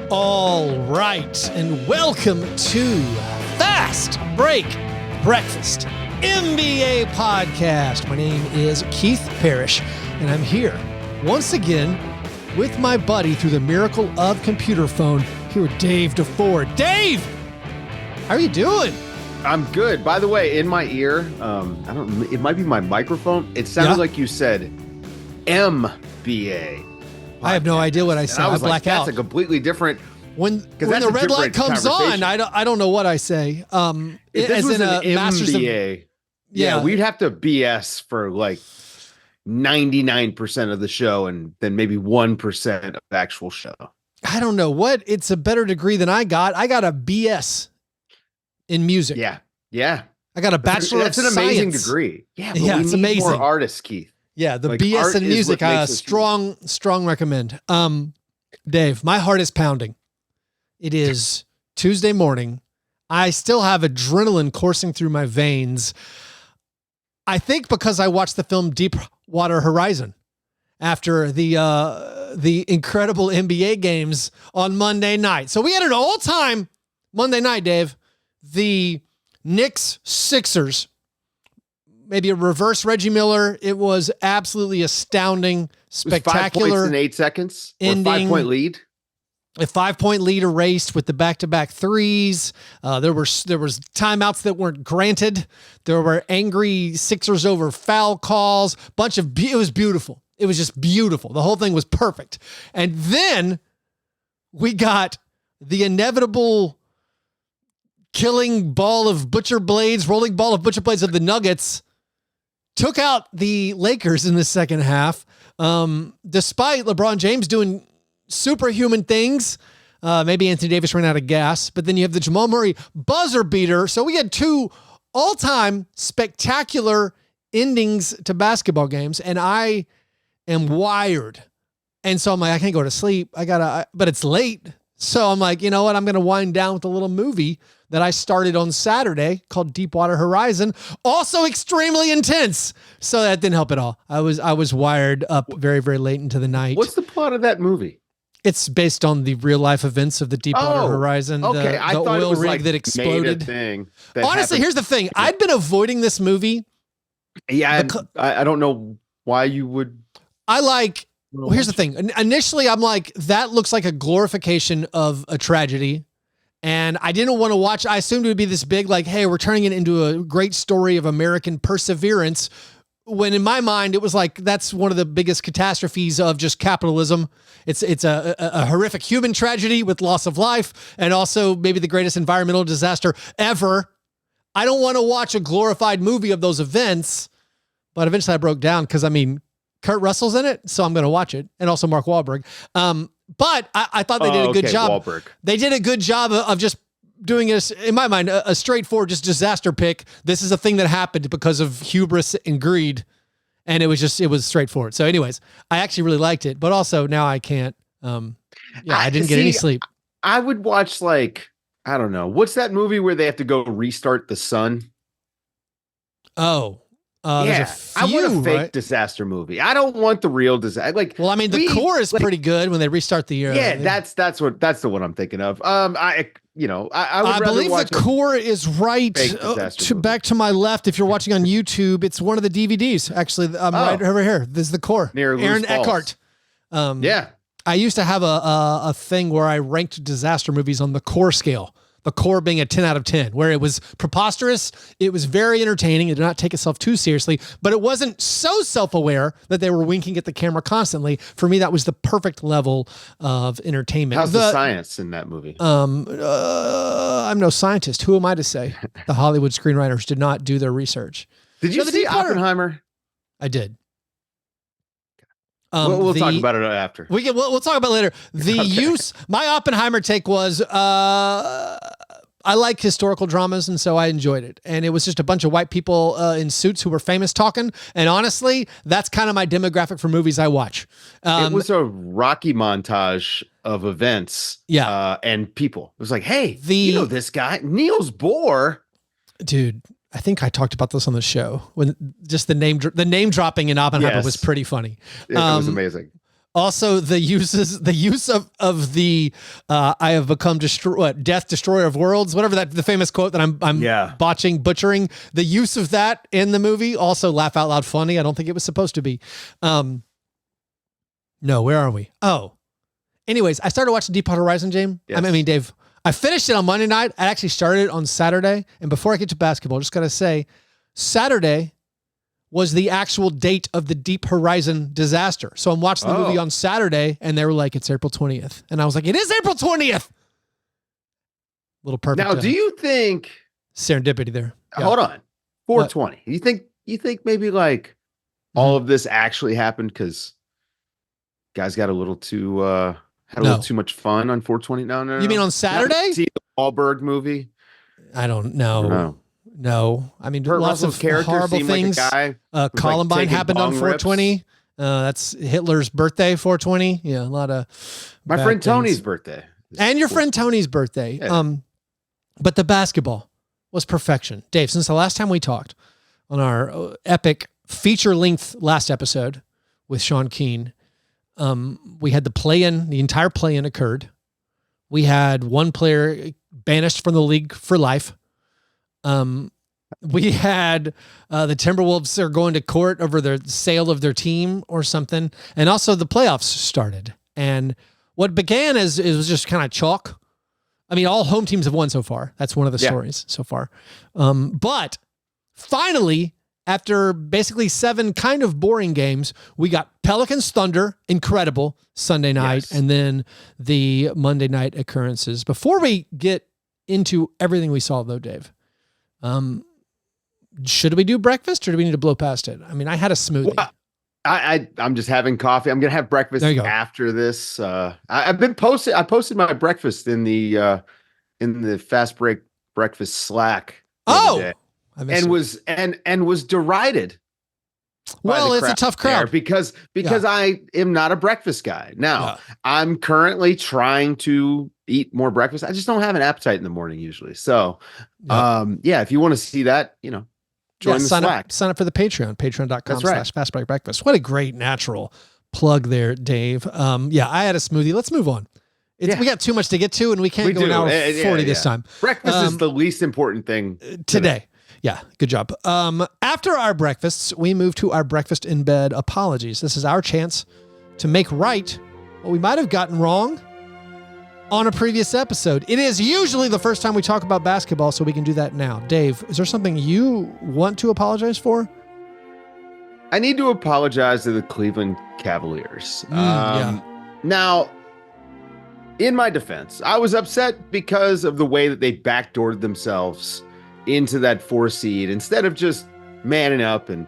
All right, and welcome to Fast Break Breakfast, NBA podcast. My name is Keith Parrish, and I'm here once again with my buddy through the miracle of computer phone, here with Dave Dufour. Dave, how are you doing? I'm good. By the way, in my ear, it might be my microphone. It sounded like you said MBA. I have no idea what I said. I was black out. That's a completely different. When the red light comes on, I don't know what I say. If this was an MBA, yeah, we'd have to BS for like 99% of the show, and then maybe 1% of the actual show. I don't know what. It's a better degree than I got. I got a BS in music. Yeah. I got a bachelor of science. That's an amazing degree. Yeah, but it's amazing. More artists, Keith. Yeah, the BS in music, strong recommend. Dave, my heart is pounding. It is Tuesday morning. I still have adrenaline coursing through my veins. I think because I watched the film Deepwater Horizon after the incredible NBA games on Monday night. So we had an all-time Monday night, Dave. The Knicks Sixers. Maybe a reverse Reggie Miller. It was absolutely astounding, spectacular. 5 points in 8 seconds. Ending, or 5-point lead. A 5-point lead erased with the back-to-back threes. There was timeouts that weren't granted. There were angry Sixers over foul calls. It was beautiful. It was just beautiful. The whole thing was perfect. And then we got the inevitable rolling ball of butcher blades of the Nuggets. Took out the Lakers in the second half, despite LeBron James doing superhuman things. Maybe Anthony Davis ran out of gas, but then you have the Jamal Murray buzzer beater. So we had two all-time spectacular endings to basketball games, and I am wired. And so I'm like, I can't go to sleep. But it's late. So I'm like, you know what? I'm going to wind down with a little movie that I started on Saturday called Deepwater Horizon, also extremely intense. So that didn't help at all. I was wired up very, very late into the night. What's the plot of that movie? It's based on the real life events of the Deepwater Horizon. Okay, I the thought oil it was rig like that exploded. Honestly, here's the thing. Yeah. I'd been avoiding this movie. Yeah, I don't know why you would. Well, here's the thing. Initially, I'm like, that looks like a glorification of a tragedy. And I didn't want to watch. I assumed it would be this big, like, hey, we're turning it into a great story of American perseverance. When in my mind, it was like, that's one of the biggest catastrophes of just capitalism. It's a horrific human tragedy with loss of life, and also maybe the greatest environmental disaster ever. I don't want to watch a glorified movie of those events. But eventually I broke down because, Kurt Russell's in it, so I'm going to watch it. And also Mark Wahlberg. But I thought they did a good job. Wahlberg. They did a good job of just doing this, in my mind, a straightforward just disaster pick. This is a thing that happened because of hubris and greed. And it was straightforward. So anyways, I actually really liked it, but also now I can't. I didn't get any sleep. I would watch I don't know. What's that movie where they have to go restart the sun? Oh, I want a fake disaster movie. I don't want the real disaster. The core is pretty good when they restart the year. Yeah, that's the one I'm thinking of. I believe the core is right back to my left. If you're watching on YouTube, it's one of the DVDs. Actually, right over here. This is the core. Near Aaron Eckhart. I used to have a thing where I ranked disaster movies on the core scale. The core being a 10 out of 10, where it was preposterous. It was very entertaining. It did not take itself too seriously, but it wasn't so self-aware that they were winking at the camera constantly. For me, that was the perfect level of entertainment. How's the science in that movie? I'm no scientist. Who am I to say? The Hollywood screenwriters did not do their research. Did you see Oppenheimer? I did. We'll talk about it after. We'll talk about it later. My Oppenheimer take was, I like historical dramas, and so I enjoyed it. And it was just a bunch of white people in suits who were famous talking. And honestly, that's kind of my demographic for movies I watch. It was a Rocky montage of events and people. It was like, hey, you know this guy, Niels Bohr. Dude, I think I talked about this on the show when just the name dropping in Oppenheimer was pretty funny. It was amazing. Also, the use of the I have become death destroyer of worlds, whatever the famous quote that I'm butchering. The use of that in the movie, also laugh out loud funny. I don't think it was supposed to be. No, where are we? Oh, anyways, I started watching Deepwater Horizon, James. Yes. I mean, Dave, I finished it on Monday night. I actually started it on Saturday. And before I get to basketball, just got to say, Saturday was the actual date of the Deep Horizon disaster. So I'm watching the movie on Saturday, and they were like, it's April 20th. And I was like, it is April 20th. Little perfect. Now, do you think serendipity there? Yeah. Hold on. 420. What? You think maybe like all of this actually happened because guys got a little too had a little too much fun on 420? No. You mean on Saturday? See the Wahlberg movie? I don't know. No, I mean, Kurt lots Russell's of horrible things. Like a guy Columbine happened on 420. That's Hitler's birthday, 420. Yeah, a lot of my friend Tony's birthday. And your friend Tony's birthday. Yeah. But the basketball was perfection. Dave, since the last time we talked on our epic feature-length last episode with Sean Keane, we had the entire play-in occurred. We had one player banished from the league for life. We had the Timberwolves are going to court over the sale of their team or something. And also the playoffs started. And what began as it was just kind of chalk. I mean, all home teams have won so far. That's one of the stories so far. But finally, after basically 7 kind of boring games, we got Pelicans Thunder, incredible Sunday night, and then the Monday night occurrences. Before we get into everything we saw, though, Dave, should we do breakfast or do we need to blow past it? I mean, I had a smoothie. Well, I'm just having coffee. I'm gonna have breakfast after this. I've been posted. I posted my breakfast in the Fastbreak Breakfast Slack. And was derided. Well, it's a tough crowd because I am not a breakfast guy. Now I'm currently trying to eat more breakfast. I just don't have an appetite in the morning usually. So, if you want to see that, join the Slack. Sign up for the patreon.com/Fastbreak Breakfast. What a great natural plug there, Dave. I had a smoothie. Let's move on. We got too much to get to, and we can't go an hour 40 this time. Breakfast is the least important thing today. Yeah, good job. After our breakfasts, we move to our breakfast in bed apologies. This is our chance to make right what we might have gotten wrong on a previous episode. It is usually the first time we talk about basketball, so we can do that now. Dave, is there something you want to apologize for? I need to apologize to the Cleveland Cavaliers. Now, in my defense, I was upset because of the way that they backdoored themselves into that 4 seed instead of just manning up and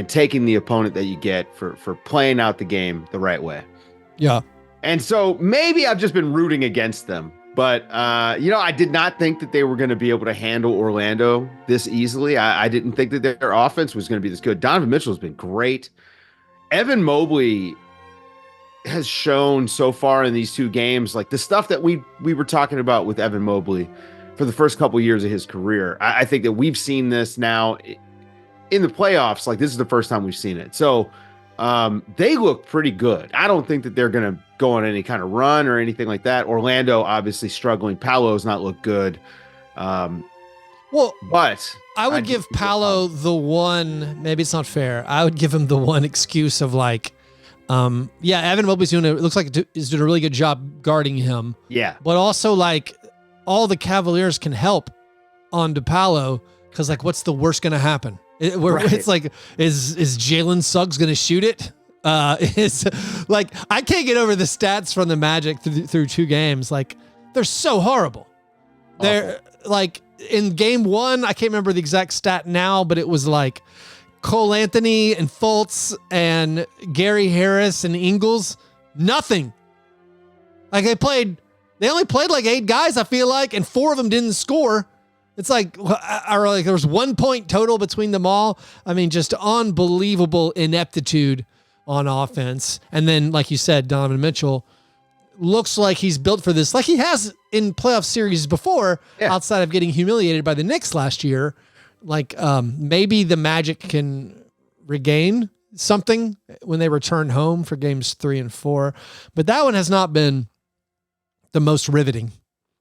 taking the opponent that you get for playing out the game the right way. Yeah. And so maybe I've just been rooting against them, but I did not think that they were going to be able to handle Orlando this easily. I didn't think that their offense was going to be this good. Donovan Mitchell has been great. Evan Mobley has shown so far in these 2 games, like the stuff that we were talking about with Evan Mobley for the first couple of years of his career. I think that we've seen this now in the playoffs. Like this is the first time we've seen it. So they look pretty good. I don't think that they're going to go on any kind of run or anything like that. Orlando obviously struggling. Paolo's not looked good. But I would give Paolo the one, maybe it's not fair. I would give him the one excuse of like, Evan Mobley's looks like is doing a really good job guarding him. Yeah. But also like all the Cavaliers can help on DePaolo because like, what's the worst going to happen? It's like, is Jalen Suggs going to shoot it? Is like, I can't get over the stats from the Magic through 2 games. Like they're so horrible. They're like in game 1, I can't remember the exact stat now, but it was like Cole Anthony and Fultz and Gary Harris and Ingles, nothing. Like they only played like 8 guys, I feel like, and 4 of them didn't score. It's like there was 1 point total between them all. I mean, just unbelievable ineptitude on offense. And then, like you said, Donovan Mitchell looks like he's built for this, like he has in playoff series before, outside of getting humiliated by the Knicks last year. Like maybe the Magic can regain something when they returned home for games 3 and 4, but that one has not been the most riveting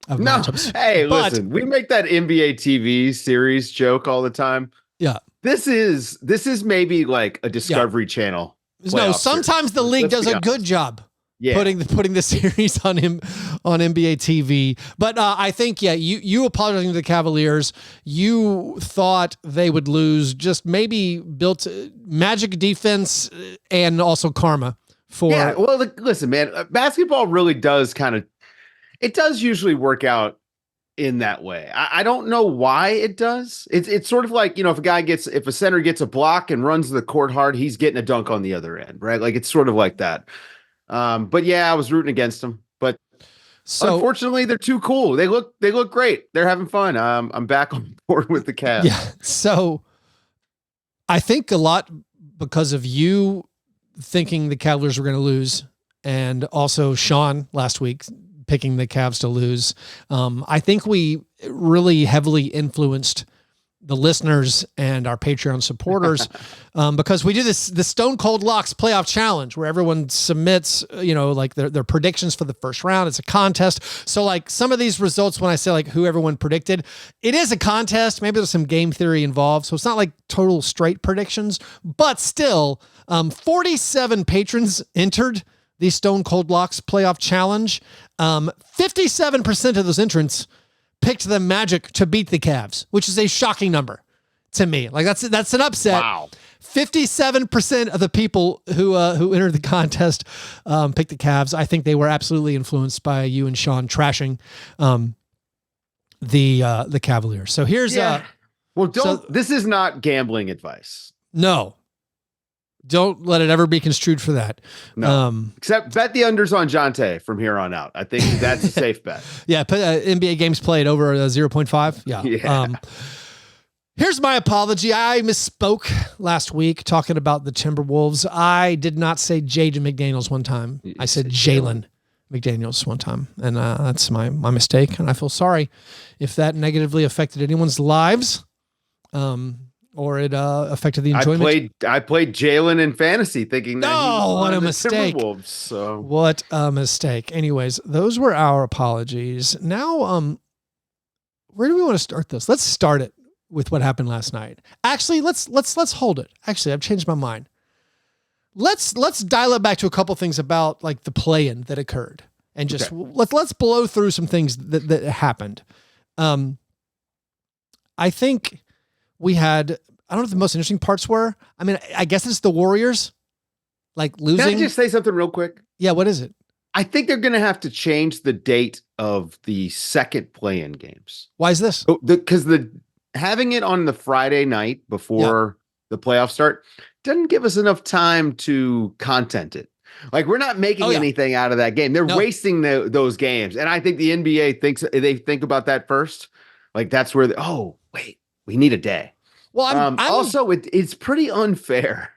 of matchups. Hey, listen, we make that NBA TV series joke all the time. Yeah. This is maybe like a Discovery Channel. No, sometimes the league does a good job putting the series on NBA TV. But I think, you apologizing to the Cavaliers. You thought they would lose, just maybe built magic defense and also karma for. Yeah, well, listen, man, basketball really does it does usually work out in that way. I don't know why it does. It's sort of like, if a center gets a block and runs the court hard, he's getting a dunk on the other end, right? Like it's sort of like that. But yeah, I was rooting against them, but unfortunately they're too cool. They look great. They're having fun. I'm back on board with the Cavs. Yeah. So I think a lot because of you thinking the Cavaliers were going to lose, and also Sean last week picking the Cavs to lose. I think we really heavily influenced the listeners and our Patreon supporters because we do the Stone Cold Locks playoff challenge where everyone submits, like their predictions for the first round. It's a contest. So like some of these results, when I say like who everyone predicted, it is a contest. Maybe there's some game theory involved. So it's not like total straight predictions, but still 47 patrons entered the Stone Cold Locks playoff challenge. 57% of those entrants picked the Magic to beat the Cavs, which is a shocking number to me. Like that's an upset. Wow. 57% of the people who entered the contest picked the Cavs. I think they were absolutely influenced by you and Sean trashing the Cavaliers. So here's this is not gambling advice. No. Don't let it ever be construed for that. No, except bet the unders on Jontay from here on out. I think that's a safe bet. Yeah, put NBA games played over 0.5. Yeah. Here's my apology. I misspoke last week talking about the Timberwolves. I did not say Jaden McDaniels one time. I said Jalen McDaniels one time, and that's my mistake. And I feel sorry if that negatively affected anyone's lives. Or it affected the enjoyment. I played Jalen in fantasy thinking that what a mistake. Timberwolves, so. What a mistake. Anyways, those were our apologies. Now, where do we want to start this? Let's start it with what happened last night. Actually, let's hold it. Actually, I've changed my mind. Let's dial it back to a couple things about like the play-in that occurred, and just let's blow through some things that happened. I think we had, I don't know what the most interesting parts were. I mean, I guess it's the Warriors like losing. Can I just say something real quick? Yeah. What is it? I think they're going to have to change the date of the second play-in games. Why is this? Because having it on the Friday night before the playoffs start doesn't give us enough time to content it. Like we're not making anything out of that game. They're wasting those games. And I think the NBA think about that first. Like that's where wait, we need a day. Well, also it's pretty unfair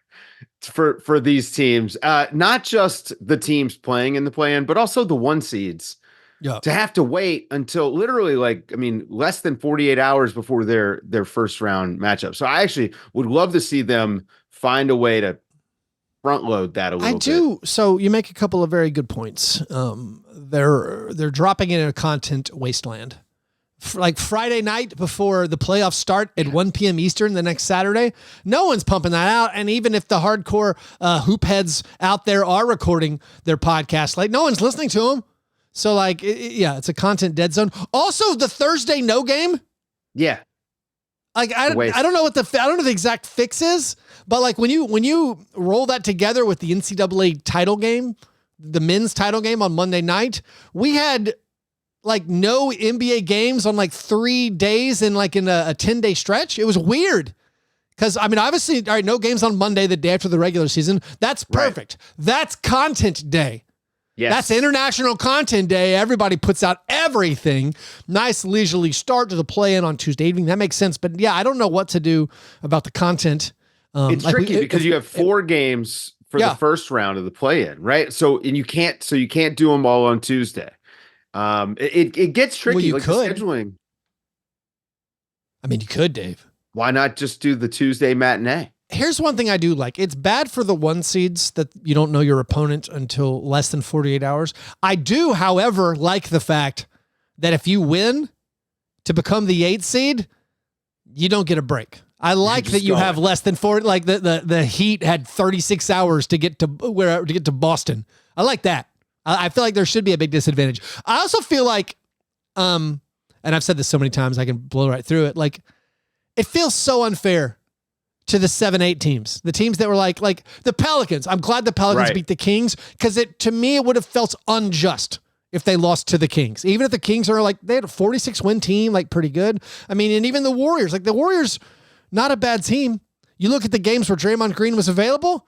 for these teams, not just the teams playing in the play-in, but also the 1 seeds to have to wait until literally less than 48 hours before their first round matchup. So I actually would love to see them find a way to front load that a little bit. I do. So you make a couple of very good points. They're dropping it in a content wasteland. Like Friday night before the playoffs start at 1 p.m. Eastern the next Saturday, no one's pumping that out. And even if the hardcore hoop heads out there are recording their podcast, like no one's listening to them. So like, it's a content dead zone. Also, the Thursday no game. Yeah. Like I don't know what I don't know the exact fix is, but like when you roll that together with the NCAA title game, the men's title game on Monday night, we had like no NBA games on like 3 days in a 10-day stretch. It was weird. Cause I mean, obviously, all right, no games on Monday, the day after the regular season. That's perfect. Right. That's content day. Yes. That's International Content Day. Everybody puts out everything. Nice leisurely start to the play-in on Tuesday evening. That makes sense. But yeah, I don't know what to do about the content. It's tricky because you have 4 games for the first round of the play-in, right? So you can't do them all on Tuesday. It gets tricky. Well, you like could. The scheduling. I mean, you could, Dave. Why not just do the Tuesday matinee? Here's one thing I do like. It's bad for the 1 seeds that you don't know your opponent until less than 48 hours. I do, however, like the fact that if you win to become the 8th seed, you don't get a break. I like that you have less than 4. Like the Heat had 36 hours to get to Boston. I like that. I feel like there should be a big disadvantage. I also feel like, and I've said this so many times, I can blow right through it. Like, it feels so unfair to the 7-8 teams, the teams that were like the Pelicans. I'm glad the Pelicans beat the Kings, because to me, it would have felt unjust if they lost to the Kings. Even if the Kings are like, they had a 46 win team, like pretty good. I mean, and even the Warriors, not a bad team. You look at the games where Draymond Green was available,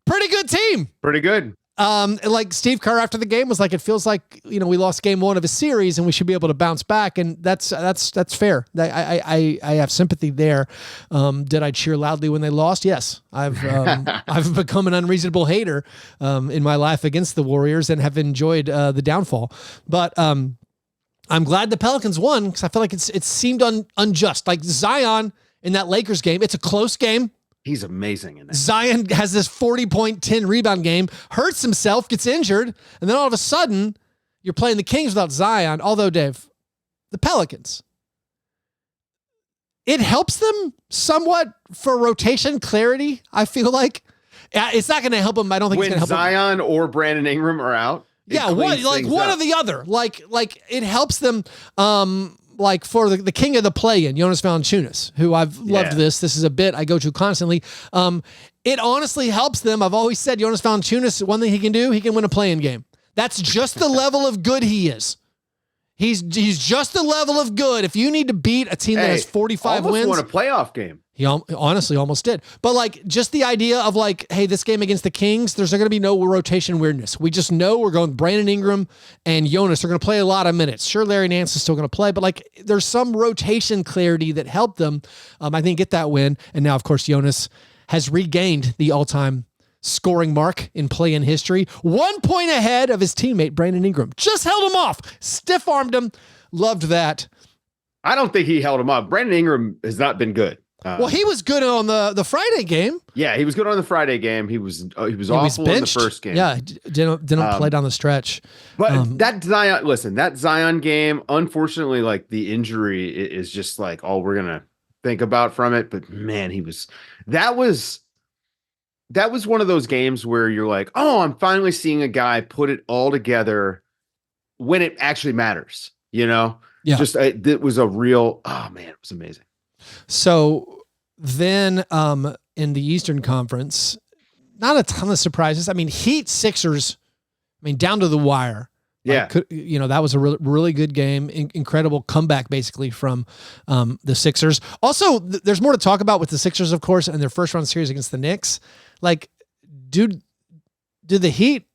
pretty good team. Pretty good. Like Steve Kerr after the game was like, it feels like, we lost game 1 of a series and we should be able to bounce back. And that's fair. I have sympathy there. Did I cheer loudly when they lost? Yes. I've become an unreasonable hater, in my life against the Warriors, and have enjoyed, the downfall. But, I'm glad the Pelicans won, because I feel like it seemed unjust. Like Zion in that Lakers game, it's a close game. He's amazing in that. Zion has this 40-point, 10 rebound game, hurts himself, gets injured, and then all of a sudden, you're playing the Kings without Zion. Although, Dave, the Pelicans, it helps them somewhat for rotation clarity, I feel like. It's not going to help them. I don't think it's going to help Zion or Brandon Ingram are out. Yeah, one or the other. Like it helps them. Like for the king of the play-in, Jonas Valanciunas, who I've loved this. This is a bit I go to constantly. It honestly helps them. I've always said Jonas Valanciunas, one thing he can do, he can win a play-in game. That's just the level of good he is. He's just the level of good. If you need to beat a team that has 45 wins. Almost won a playoff game. He honestly almost did. But like, just the idea of like, hey, this game against the Kings, there's going to be no rotation weirdness. We just know we're going Brandon Ingram and Jonas are going to play a lot of minutes. Sure, Larry Nance is still going to play, but like, there's some rotation clarity that helped them, I think, get that win. And now, of course, Jonas has regained the all-time scoring mark in play-in history. 1 point ahead of his teammate, Brandon Ingram. Just held him off. Stiff-armed him. Loved that. I don't think he held him up. Brandon Ingram has not been good. Well, he was good on the Friday game. Yeah, he was good on the Friday game. He was awful in the first game. Yeah, didn't play down the stretch. But that Zion game, unfortunately, like the injury is just like all we're gonna think about from it. But man, that was one of those games where you're like, oh, I'm finally seeing a guy put it all together when it actually matters. Yeah. Just it was a real. Oh man, it was amazing. So then in the Eastern Conference, not a ton of surprises. I mean, Heat Sixers, down to the wire. Yeah. That was a really good game. Incredible comeback, basically, from the Sixers. Also, there's more to talk about with the Sixers, of course, and their first round series against the Knicks. Like, do the Heat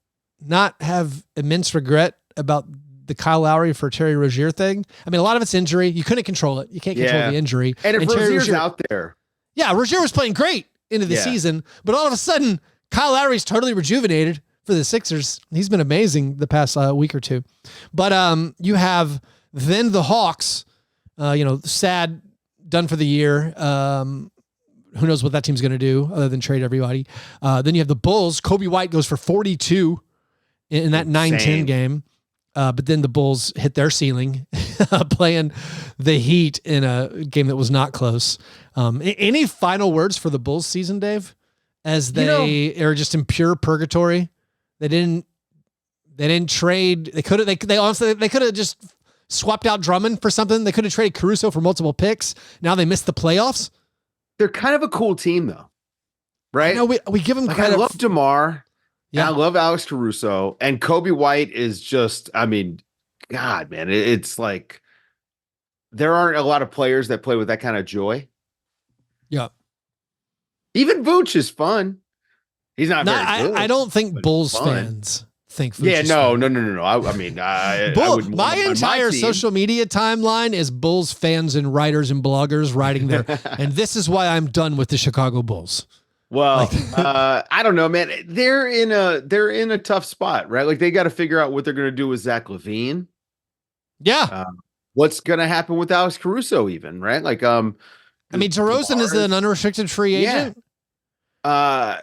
not have immense regret about the Kyle Lowry for Terry Rozier thing? I mean, a lot of it's injury. You couldn't control it. You can't control the injury. And if Rozier's out there. Yeah, Rozier was playing great into the season, but all of a sudden, Kyle Lowry's totally rejuvenated for the Sixers. He's been amazing the past week or two. But you have then the Hawks, sad, done for the year. Who knows what that team's going to do other than trade everybody. Then you have the Bulls. Kobe White goes for 42 in that 9-10 game. But then the Bulls hit their ceiling playing the Heat in a game that was not close. Any final words for the Bulls season, Dave? As they are just in pure purgatory. They didn't trade. They could have just swapped out Drummond for something. They could have traded Caruso for multiple picks. Now they missed the playoffs. They're kind of a cool team though. Right? No, we give them credit. I love DeMar. Yeah, I love Alex Caruso, and Kobe White is just, God, man, it's like there aren't a lot of players that play with that kind of joy. Yeah. Even Vooch is fun. He's not very good. I don't think Bulls fans think Vooch is no. fun. My entire social media timeline is Bulls fans and writers and bloggers writing there, and this is why I'm done with the Chicago Bulls. Well, I don't know, man. They're in a tough spot, right? Like they got to figure out what they're going to do with Zach LaVine. Yeah. What's going to happen with Alex Caruso even, right? Like, DeRozan is an unrestricted free agent. I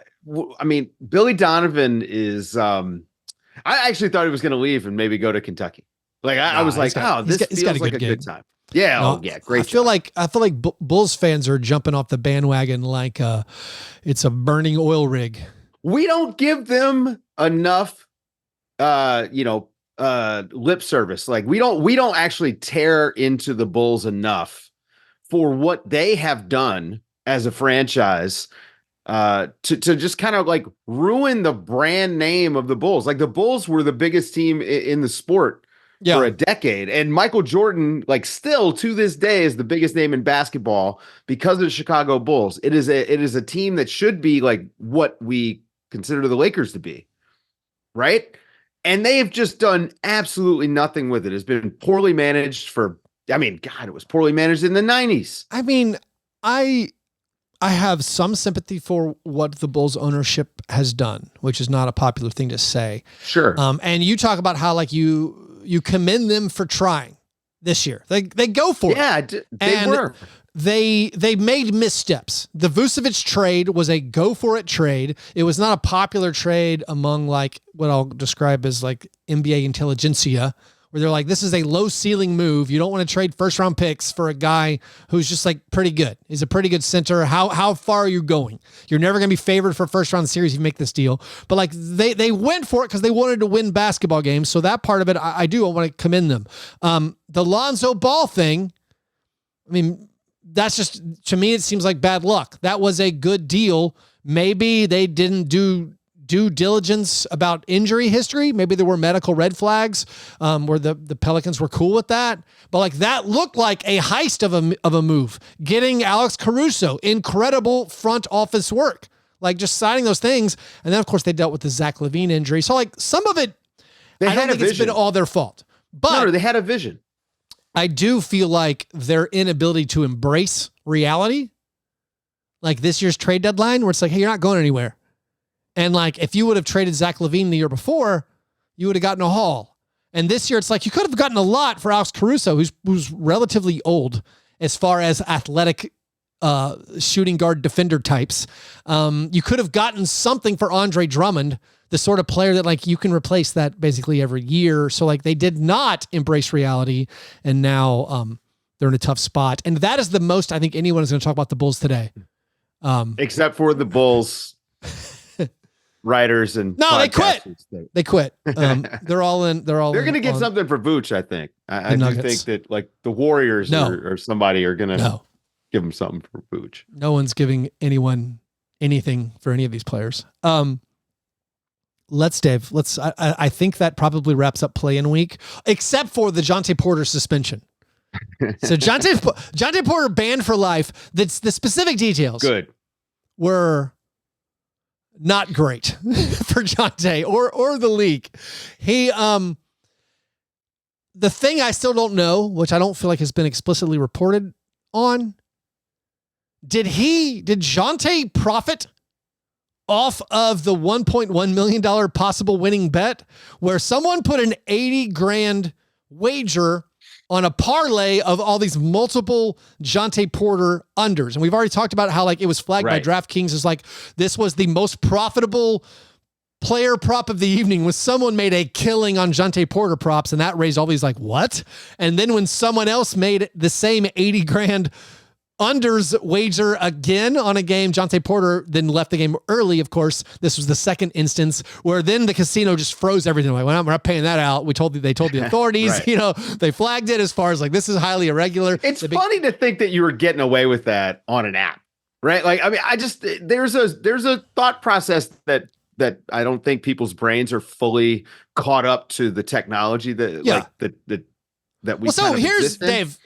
mean, Billy Donovan is. I actually thought he was going to leave and maybe go to Kentucky. Like I was like, this feels like a good time. Yeah, no, great. I feel like Bulls fans are jumping off the bandwagon like it's a burning oil rig. We don't give them enough, lip service. Like we don't actually tear into the Bulls enough for what they have done as a franchise. To just kind of like ruin the brand name of the Bulls. Like the Bulls were the biggest team in the sport for a decade. And Michael Jordan, like still to this day, is the biggest name in basketball because of the Chicago Bulls. It is a team that should be like what we consider the Lakers to be. Right. And they have just done absolutely nothing with it. It's been poorly managed it was poorly managed in the 90s. I mean, I have some sympathy for what the Bulls ownership has done, which is not a popular thing to say. Sure. And you talk about how like you commend them for trying this year. They go for it. Yeah, they were. They made missteps. The Vucevic trade was a go for it trade. It was not a popular trade among like what I'll describe as like NBA intelligentsia, where they're like, this is a low ceiling move. You don't want to trade first round picks for a guy who's just like pretty good. He's a pretty good center. How far are you going? You're never going to be favored for first round series if you make this deal. But like they went for it because they wanted to win basketball games. So that part of it, I want to commend them. The Lonzo Ball thing, I mean, that's just, to me, it seems like bad luck. That was a good deal. Maybe they didn't do due diligence about injury history. Maybe there were medical red flags where the Pelicans were cool with that. But like that looked like a heist of a move. Getting Alex Caruso, incredible front office work. Like just signing those things. And then of course they dealt with the Zach LaVine injury. So like some of it, I don't think it's been all their fault. But no, they had a vision. I do feel like their inability to embrace reality, like this year's trade deadline, where it's like, hey, you're not going anywhere. And like, if you would have traded Zach LaVine the year before, you would have gotten a haul. And this year, it's like you could have gotten a lot for Alex Caruso, who's relatively old as far as athletic shooting guard defender types. You could have gotten something for Andre Drummond, the sort of player that like you can replace that basically every year. So like they did not embrace reality, and now they're in a tough spot. And that is the most I think anyone is going to talk about the Bulls today. Except for the Bulls writers and no, they quit. They quit. They're going to get something for Vooch. I think. I do think that like the Warriors or somebody are going to give them something for Vooch. No one's giving anyone anything for any of these players. Dave. I think that probably wraps up play-in week, except for the Jontay Porter suspension. So Jontay Porter banned for life. The specific details were not great for Jontay or the league. He the thing I still don't know, which I don't feel like has been explicitly reported on, did Jontay profit off of the $1.1 million possible winning bet where someone put an $80,000 wager on a parlay of all these multiple Jontay Porter unders? And we've already talked about how like it was flagged by DraftKings as like this was the most profitable player prop of the evening when someone made a killing on Jontay Porter props, and that raised all these like, what? And then when someone else made the same $80,000 unders wager again on a game, Jontay Porter then left the game early. Of course, this was the second instance where then the casino just froze everything. Like, well, we're not paying that out. They told the authorities, they flagged it as far as like, this is highly irregular. It's funny to think that you were getting away with that on an app, right? Like, I mean, there's a thought process that I don't think people's brains are fully caught up to the technology that we. Well, so here's Dave.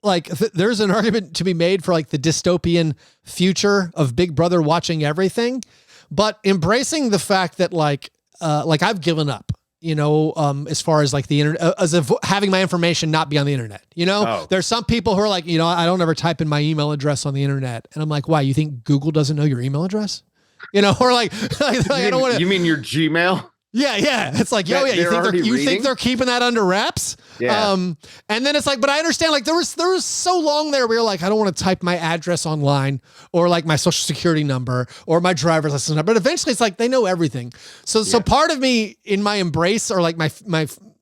Like there's an argument to be made for like the dystopian future of Big Brother watching everything, but embracing the fact that like I've given up, as far as like the internet, as of having my information not be on the internet, there's some people who are like, I don't ever type in my email address on the internet. And I'm like, why? You think Google doesn't know your email address? Or like I don't want to. You mean your Gmail? Yeah. It's like, yo, yeah, you think they're keeping that under wraps? Yeah. And then it's like, but I understand, like, there was so long there where you're like, I don't want to type my address online or like my social security number or my driver's license number. But eventually it's like, they know everything. So part of me in my embrace, or like my,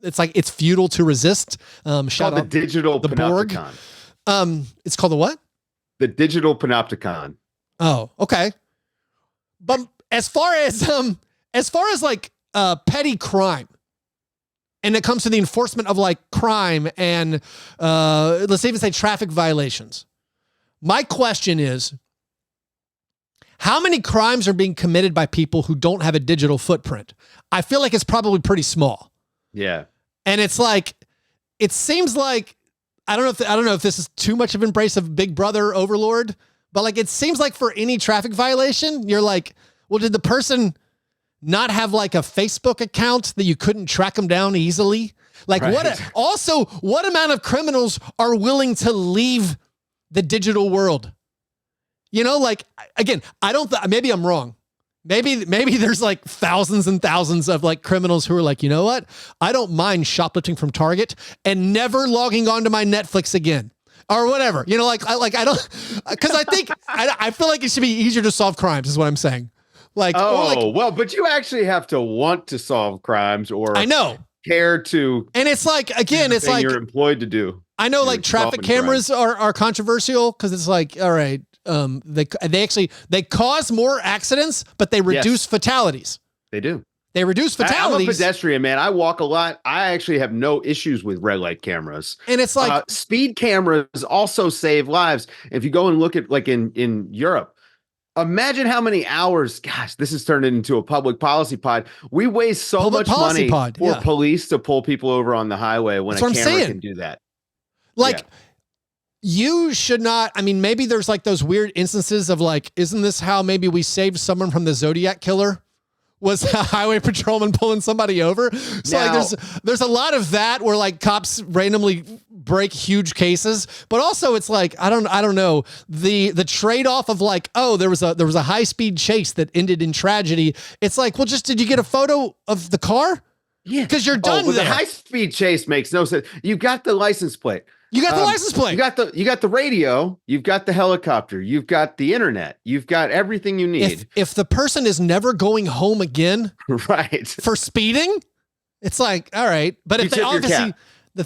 it's like, it's futile to resist. Shout out the digital panopticon. It's called the what? The digital panopticon. Oh, okay. But as far as like, petty crime, and it comes to the enforcement of like crime and let's even say traffic violations. My question is, how many crimes are being committed by people who don't have a digital footprint? I feel like it's probably pretty small. Yeah. And it's like, it seems like, I don't know if this is too much of embrace of Big Brother overlord, but like, it seems like for any traffic violation, you're like, well, did the person not have like a Facebook account that you couldn't track them down easily? Like what amount of criminals are willing to leave the digital world? You know, like, again, maybe I'm wrong. Maybe there's like thousands and thousands of like criminals who are like, you know what? I don't mind shoplifting from Target and never logging on to my Netflix again or whatever. You know, I don't, cause I feel like it should be easier to solve crimes is what I'm saying. Like, well, but you actually have to want to solve crimes, or I know care to, and it's like, again, it's like you're employed to do. I know, like traffic cameras are controversial because it's like, all right, they cause more accidents, but they reduce fatalities. They do. They reduce fatalities. I'm a pedestrian, man. I walk a lot. I actually have no issues with red light cameras, and it's like speed cameras also save lives. If you go and look at like in Europe. Imagine how many hours, gosh, this has turned into a public policy pod. We waste so much money for police to pull people over on the highway when a camera can do that. Like, you should not, I mean, maybe there's like those weird instances of like, isn't this how maybe we saved someone from the Zodiac killer? Was a highway patrolman pulling somebody over? So now, like there's a lot of that where like cops randomly break huge cases, but also it's like I don't know the trade-off of like, oh, there was a high-speed chase that ended in tragedy. It's like, well, just did you get a photo of the car? Yeah, because you're done. The high-speed chase makes no sense. You got the license plate. You got the license plate. You got the radio. You've got the helicopter. You've got the internet. You've got everything you need. If the person is never going home again, right, for speeding, it's like, all right. But if they obviously the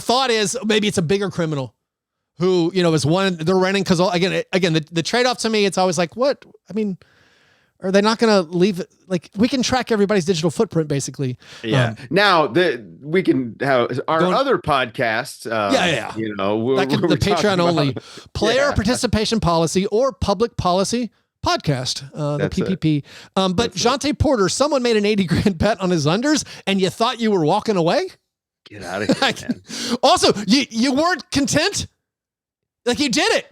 thought is maybe it's a bigger criminal who, you know, is one they're running because again the trade off to me, it's always like, what? I mean, are they not going to leave it? Like, we can track everybody's digital footprint, basically. Yeah. Now we can have our other podcast. You know, the Patreon only player participation policy or public policy podcast, the PPP. But Jontay Porter, someone made an 80 grand bet on his unders, and you thought you were walking away. Get out of here, man. Also, you weren't content. Like, you did it.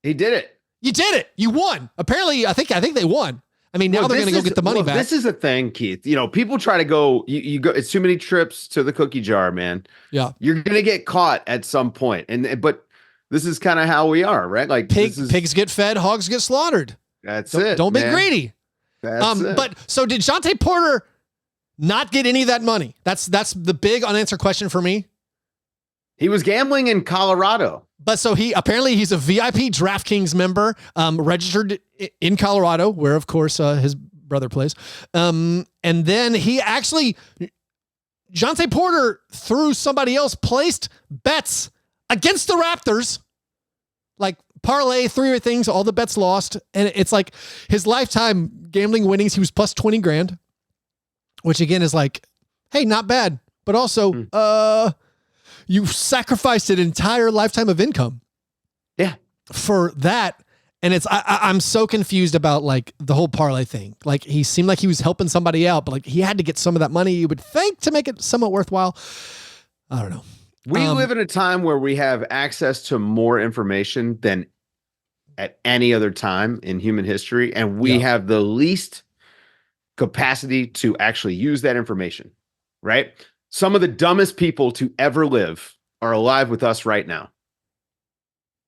He did it. You did it. You won. Apparently, I think they won. I mean, now they're going to go get the money back. This is a thing, Keith. You know, people try to go, you go, it's too many trips to the cookie jar, man. Yeah. You're going to get caught at some point. But this is kind of how we are, right? Like pigs get fed, hogs get slaughtered. Don't be greedy. That's it. But so did Jontay Porter not get any of that money? That's the big unanswered question for me. He was gambling in Colorado. But so he's a VIP DraftKings member, registered in Colorado, where of course his brother plays. And then Jontay Porter, through somebody else, placed bets against the Raptors, like parlay, three things, all the bets lost. And it's like his lifetime gambling winnings, he was plus 20 grand, which again is like, hey, not bad. But also, you sacrificed an entire lifetime of income. Yeah. For that. And I'm so confused about like the whole parlay thing. Like, he seemed like he was helping somebody out, but like he had to get some of that money, you would think, to make it somewhat worthwhile. I don't know. We live in a time where we have access to more information than at any other time in human history. And we have the least capacity to actually use that information, right? Some of the dumbest people to ever live are alive with us right now.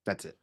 That's it.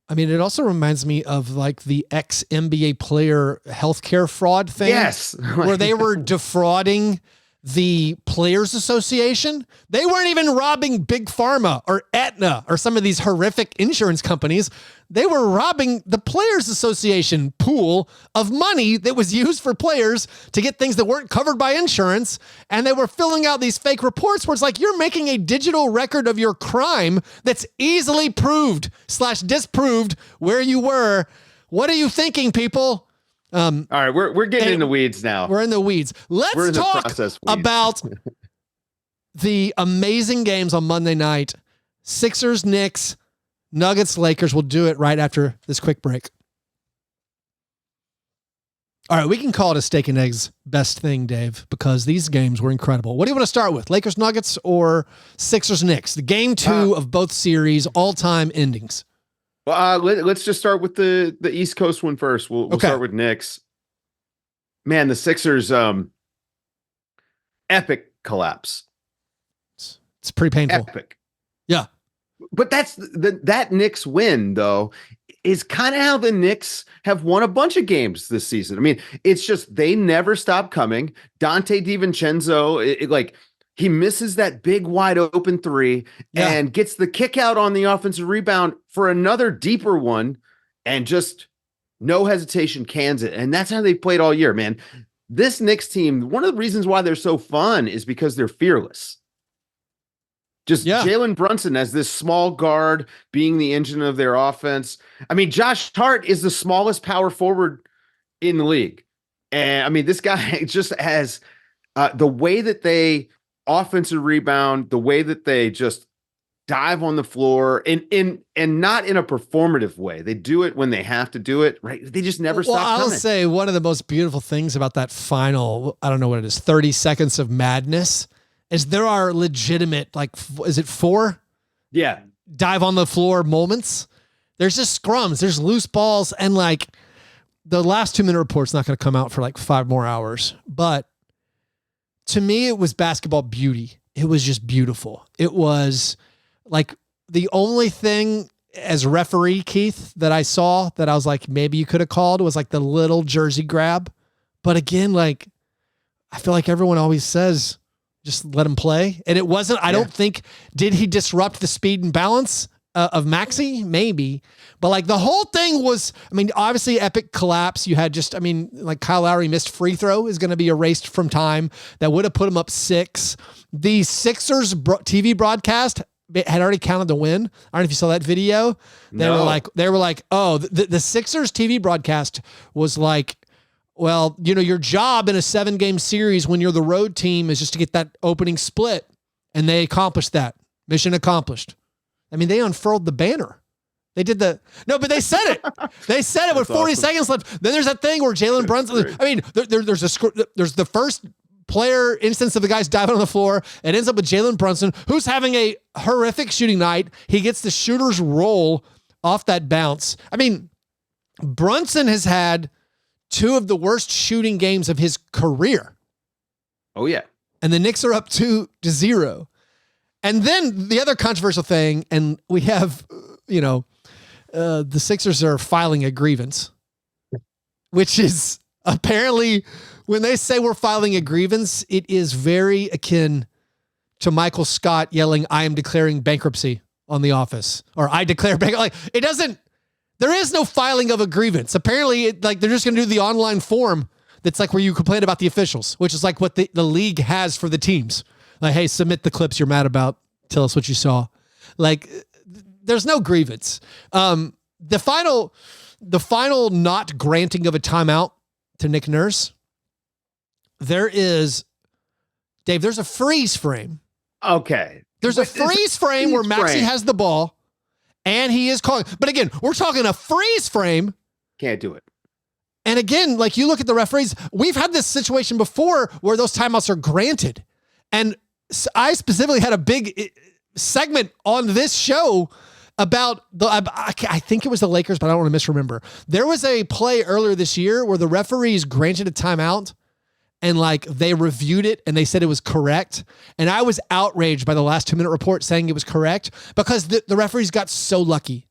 I mean, it also reminds me of like the ex-NBA player healthcare fraud thing. Yes. Where they were defrauding the Players Association. They weren't even robbing Big Pharma or Aetna or some of these horrific insurance companies. They were robbing the Players Association pool of money that was used for players to get things that weren't covered by insurance. And they were filling out these fake reports where it's like, you're making a digital record of your crime that's easily proved / disproved where you were. What are you thinking, people? All right, we're getting in the weeds now. We're in the weeds. Let's talk about the amazing games on Monday night. Sixers, Knicks, Nuggets, Lakers. We'll do it right after this quick break. All right, we can call it a steak and eggs best thing, Dave, because these games were incredible. What do you want to start with? Lakers, Nuggets, or Sixers, Knicks? The game 2 of both series, all-time endings. Well, let's just start with the East Coast one first. We'll start with Knicks. Man, the Sixers, epic collapse. It's pretty painful. Epic. Yeah. But that Knicks win, though, is kind of how the Knicks have won a bunch of games this season. I mean, it's just they never stop coming. Dante DiVincenzo, he misses that big wide open three and gets the kick out on the offensive rebound for another deeper one and just no hesitation cans it. And that's how they played all year, man. This Knicks team, one of the reasons why they're so fun is because they're fearless. Jalen Brunson as this small guard being the engine of their offense. I mean, Josh Hart is the smallest power forward in the league. And I mean, this guy just has the way that they offensive rebound, the way that they just dive on the floor and not in a performative way. They do it when they have to do it, right? They just never stop coming. I'll say one of the most beautiful things about that final, I don't know what it is, 30 seconds of madness is there are legitimate, is it 4? Yeah. Dive on the floor moments. There's just scrums, there's loose balls. And the last 2-minute report's not going to come out for 5 more hours, but to me, it was basketball beauty. It was just beautiful. It was the only thing as referee, Keith, that I saw that I was like, maybe you could have called was the little jersey grab. But again, I feel like everyone always says, just let him play. And it wasn't, I don't think, did he disrupt the speed and balance of Maxey? Maybe. But the whole thing was, I mean, obviously epic collapse. You had Kyle Lowry missed free throw is going to be erased from time. That would have put him up 6. The Sixers TV broadcast had already counted the win. I don't know if you saw that video. They were like, oh, the Sixers TV broadcast was well, your job in a 7-game series when you're the road team is just to get that opening split. And they accomplished that. Mission accomplished. I mean, they unfurled the banner. They did but they said it. They said it with 40 seconds left. Then there's that thing where Jalen Brunson, I mean, there's the first player instance of the guys diving on the floor. It ends up with Jalen Brunson, who's having a horrific shooting night. He gets the shooter's roll off that bounce. I mean, Brunson has had 2 of the worst shooting games of his career. Oh, yeah. And the Knicks are up 2-0. And then the other controversial thing, and we have, the Sixers are filing a grievance, which is apparently when they say we're filing a grievance, it is very akin to Michael Scott yelling, I am declaring bankruptcy on The Office, or I declare bankruptcy. There is no filing of a grievance. Apparently they're just going to do the online form. That's where you complain about the officials, which is what the league has for the teams. Hey, submit the clips you're mad about. Tell us what you saw. There's no grievance. The final not granting of a timeout to Nick Nurse. There's a freeze frame. Okay. There's a freeze frame where Maxey has the ball and he is calling. But again, we're talking a freeze frame. Can't do it. And again, you look at the referees, we've had this situation before where those timeouts are granted. And I specifically had a big segment on this show about I think it was the Lakers, but I don't want to misremember. There was a play earlier this year where the referees granted a timeout and they reviewed it and they said it was correct. And I was outraged by the last 2-minute report saying it was correct because the referees got so lucky.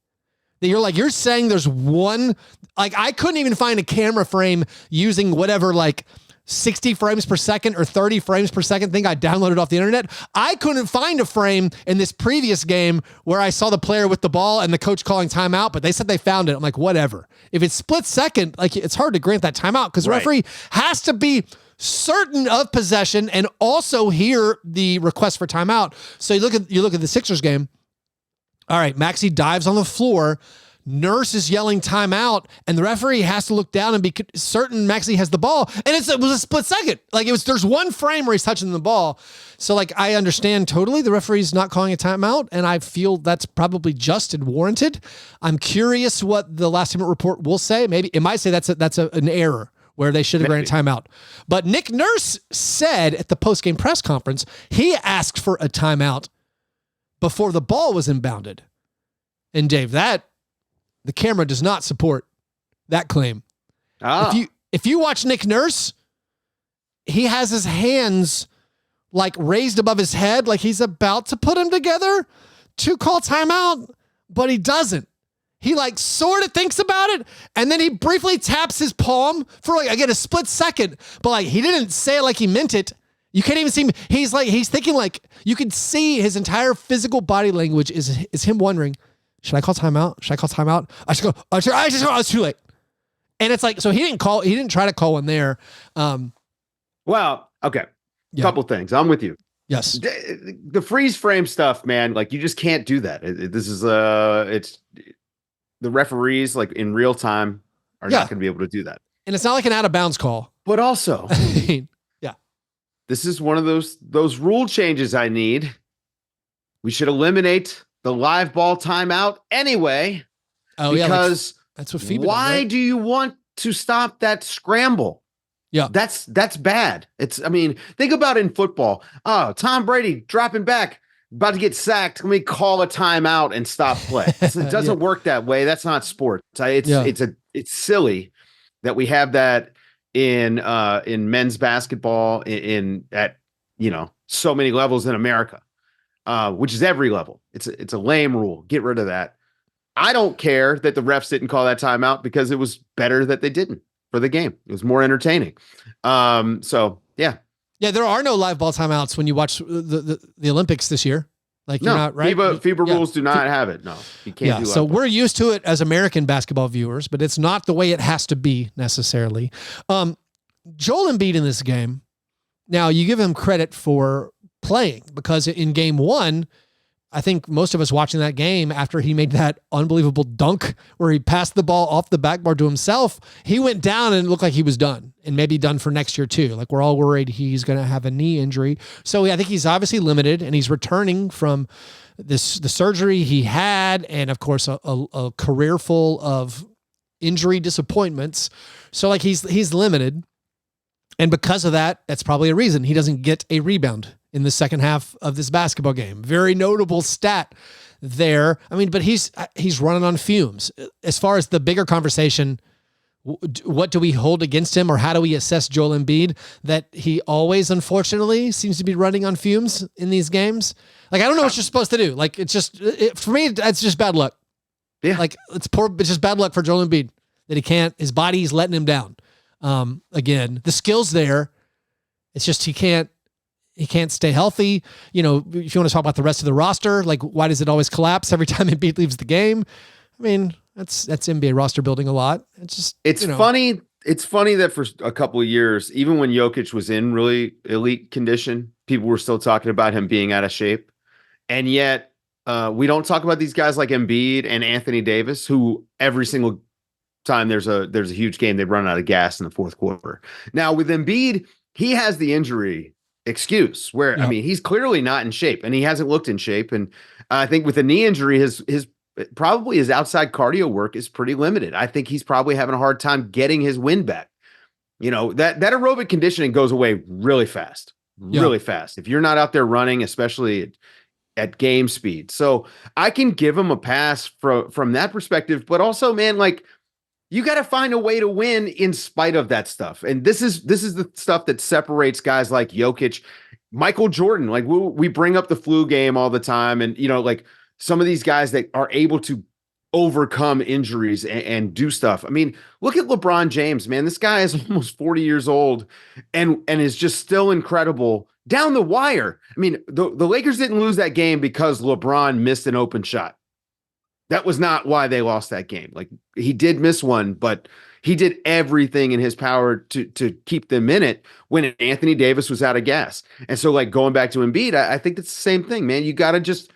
That you're saying there's one, like I couldn't even find a camera frame using whatever, like 60 frames per second or 30 frames per second thing I downloaded off the internet. I couldn't find a frame in this previous game where I saw the player with the ball and the coach calling timeout, but they said they found it. I'm like, whatever. If it's split second, like it's hard to grant that timeout because the referee has to be certain of possession and also hear the request for timeout. So you look at the Sixers game. All right, Maxey dives on the floor. Nurse is yelling timeout, and the referee has to look down and be certain Maxey has the ball. And it was a split second. Like there's one frame where he's touching the ball. So like I understand totally the referee's not calling a timeout, and I feel that's probably just and warranted. I'm curious what the last minute report will say. Maybe it might say that's an error where they should have granted timeout. But Nick Nurse said at the post-game press conference he asked for a timeout before the ball was inbounded. And Dave, the camera does not support that claim. If you watch Nick Nurse, he has his hands like raised above his head, like he's about to put them together to call timeout, but he doesn't. He like sort of thinks about it, and then he briefly taps his palm for like, again, a split second, but like he didn't say it like he meant it. You can't even see him. He's thinking like, you can see his entire physical body language is him wondering, should I call timeout? Should I call timeout? I should go. I just go. It's too late. And it's like, so he didn't try to call one there. Well, okay. Couple things. I'm with you. Yes. The freeze frame stuff, man. Like you just can't do that. This is it's the referees like in real time are not going to be able to do that. And it's not like an out of bounds call. But also, yeah, this is one of those rule changes I need. We should eliminate the live ball timeout anyway. Oh, because that's what FIBA why does, right? do you want to stop that scramble? Yeah. That's bad. I mean, think about it in football. Oh, Tom Brady dropping back, about to get sacked. Let me call a timeout and stop play. It doesn't work that way. That's not sports. It's silly that we have that in men's basketball at so many levels in America. Which is every level. It's a lame rule. Get rid of that. I don't care that the refs didn't call that timeout because it was better that they didn't for the game. It was more entertaining. So yeah. Yeah, there are no live ball timeouts when you watch the Olympics this year. Like you're not right. FIBA rules do not have it. No, you can't do so we're used to it as American basketball viewers, but it's not the way it has to be necessarily. Joel Embiid in this game. Now you give him credit for playing because in game one, I think most of us watching that game after he made that unbelievable dunk where he passed the ball off the backboard to himself, he went down and looked like he was done and maybe done for next year too. Like we're all worried he's going to have a knee injury. So I think he's obviously limited and he's returning from the surgery he had. And of course a career full of injury disappointments. So like he's limited. And because of that, that's probably a reason he doesn't get a rebound in the second half of this basketball game. Very notable stat there. I mean, but he's running on fumes. As far as the bigger conversation, what do we hold against him or how do we assess Joel Embiid? That he always, unfortunately, seems to be running on fumes in these games. Like, I don't know what you're supposed to do. Like, for me, that's just bad luck. Yeah. Like, it's just bad luck for Joel Embiid that his body's letting him down. Again, the skill's there. It's just he can't stay healthy. If you want to talk about the rest of the roster, like why does it always collapse every time Embiid leaves the game? I mean, that's NBA roster building a lot. It's funny. It's funny that for a couple of years, even when Jokic was in really elite condition, people were still talking about him being out of shape. And yet we don't talk about these guys like Embiid and Anthony Davis, who every single time there's a huge game, they run out of gas in the fourth quarter. Now with Embiid, he has the injury excuse where, I mean, he's clearly not in shape and he hasn't looked in shape. And I think with the knee injury, his outside cardio work is pretty limited. I think he's probably having a hard time getting his wind back. That aerobic conditioning goes away really fast, really fast. If you're not out there running, especially at game speed. So I can give him a pass from that perspective, but also, man, like, you got to find a way to win in spite of that stuff. And this is the stuff that separates guys like Jokic, Michael Jordan. Like we bring up the flu game all the time. And, like some of these guys that are able to overcome injuries and do stuff. I mean, look at LeBron James, man. This guy is almost 40 years old and is just still incredible down the wire. I mean, the Lakers didn't lose that game because LeBron missed an open shot. That was not why they lost that game. Like, he did miss one, but he did everything in his power to keep them in it when Anthony Davis was out of gas. And so, like, going back to Embiid, I think it's the same thing, man. You got to just,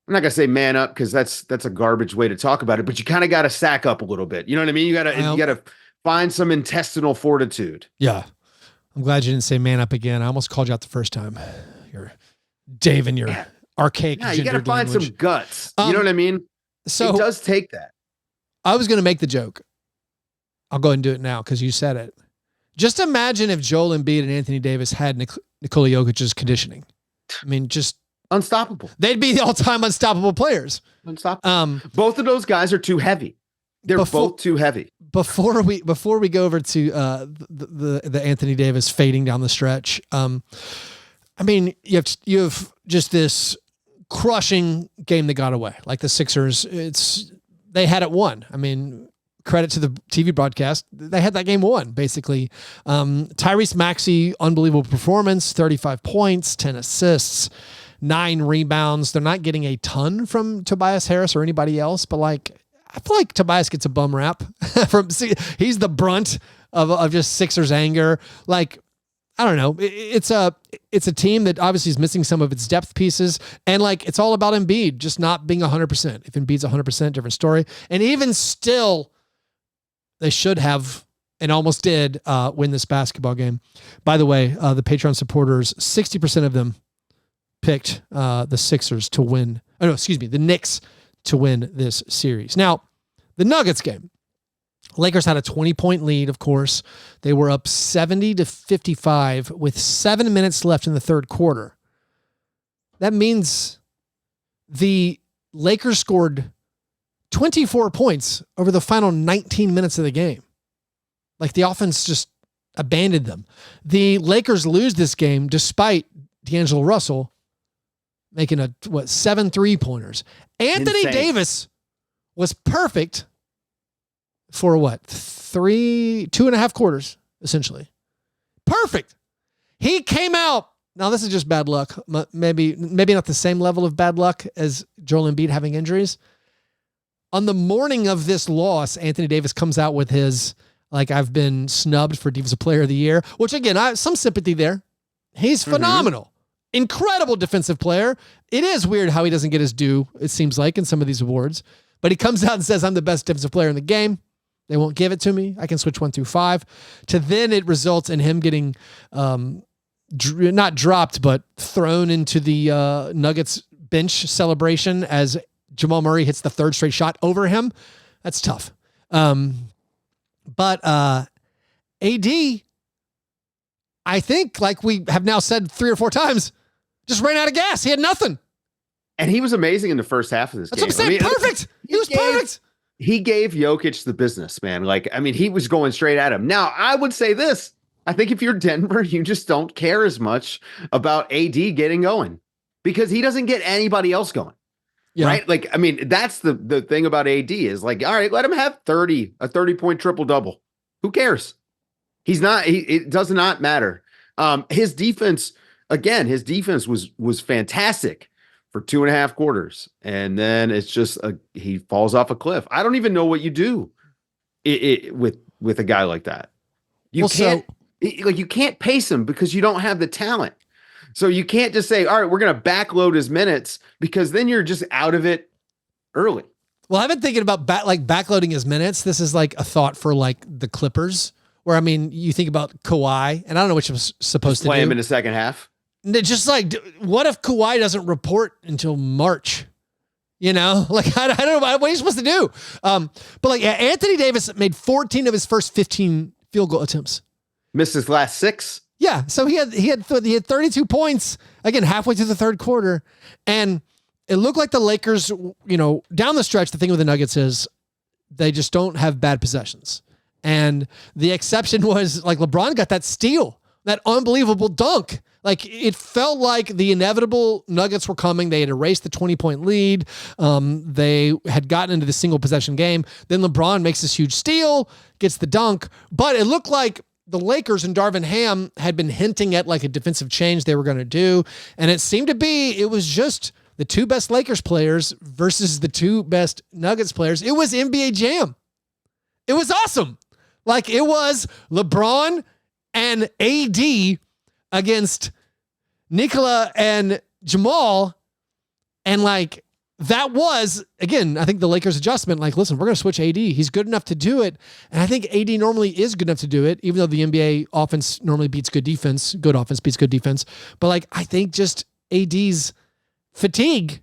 I'm not gonna say man up because that's a garbage way to talk about it, but you kind of got to sack up a little bit. You know what I mean? You gotta find some intestinal fortitude. Yeah, I'm glad you didn't say man up again. I almost called you out the first time. You're Dave and your archaic. Yeah, you got to find language. some guts. You know what I mean? So it does take that. I was gonna make the joke. I'll go ahead and do it now because you said it. Just imagine if Joel Embiid and Anthony Davis had Nikola Jokic's conditioning. I mean, just unstoppable. They'd be the all-time unstoppable players. Unstoppable. Both of those guys are too heavy. They're both too heavy. Before we go over to the Anthony Davis fading down the stretch, I mean, you have just this crushing game that got away. Like the Sixers, they had it won. I mean, credit to the TV broadcast. They had that game won, basically. Tyrese Maxey, unbelievable performance, 35 points, 10 assists, 9 rebounds. They're not getting a ton from Tobias Harris or anybody else, but like, I feel like Tobias gets a bum rap he's the brunt of just Sixers anger. Like, I don't know. It's a team that obviously is missing some of its depth pieces. And like, it's all about Embiid just not being 100%. If Embiid's 100%, different story. And even still, they should have and almost did win this basketball game. By the way, the Patreon supporters, 60% of them picked the Sixers to win. Oh, no, excuse me, the Knicks to win this series. Now, the Nuggets game. Lakers had a 20-point lead, of course. They were up 70-55 with 7 minutes left in the third quarter. That means the Lakers scored 24 points over the final 19 minutes of the game. Like, the offense just abandoned them. The Lakers lose this game despite D'Angelo Russell making 7 3-pointers. Anthony Davis was perfect for 2.5 quarters, essentially. Perfect. He came out. Now, this is just bad luck. Maybe not the same level of bad luck as Joel Embiid having injuries. On the morning of this loss, Anthony Davis comes out with his, like, I've been snubbed for Defensive Player of the Year, which, again, I have some sympathy there. He's phenomenal. Incredible defensive player. It is weird how he doesn't get his due, it seems like, in some of these awards. But he comes out and says, I'm the best defensive player in the game. They won't give it to me. I can switch 1 through 5. To then it results in him getting not dropped, but thrown into the Nuggets bench celebration as Jamal Murray hits the 3rd straight shot over him. That's tough. But AD, I think, like we have now said 3 or 4 times, just ran out of gas. He had nothing. And he was amazing in the first half of this game. That's what I'm saying. Perfect. He was perfect. He gave Jokic the business, man. Like, I mean, he was going straight at him. Now, I would say this. I think if you're Denver, you just don't care as much about AD getting going because he doesn't get anybody else going. Yeah. Right? Like, I mean, that's the thing about AD is like, all right, let him have a 30-point triple-double. Who cares? It does not matter. His defense was fantastic for 2.5 quarters. And then it's just he falls off a cliff. I don't even know what you do with a guy like that. You can't pace him because you don't have the talent. So you can't just say, all right, we're going to backload his minutes because then you're just out of it early. Well, I've been thinking about backloading his minutes. This is like a thought for like the Clippers where, I mean, you think about Kawhi and I don't know what you're supposed to do. Play him in the second half. Just like, what if Kawhi doesn't report until March? You know, like, I don't know what are you supposed to do? But like Anthony Davis made 14 of his first 15 field goal attempts. Missed his last 6. Yeah. So he had 32 points again, halfway through the third quarter. And it looked like the Lakers, you know, down the stretch, the thing with the Nuggets is they just don't have bad possessions. And the exception was like LeBron got that steal, that unbelievable dunk Like, it felt like the inevitable Nuggets were coming. They had erased the 20-point lead. They had gotten into the single possession game. Then LeBron makes this huge steal, gets the dunk. But it looked like the Lakers and Darvin Ham had been hinting at like a defensive change they were going to do. And it seemed to be, it was just the two best Lakers players versus the two best Nuggets players. It was NBA Jam. It was awesome. Like, it was LeBron and AD against Nikola and Jamal. And like, that was, again, I think the Lakers adjustment, like, listen, we're going to switch AD. He's good enough to do it. And I think AD normally is good enough to do it, even though the NBA offense normally beats good defense. Good offense beats good defense. But like, I think just AD's fatigue,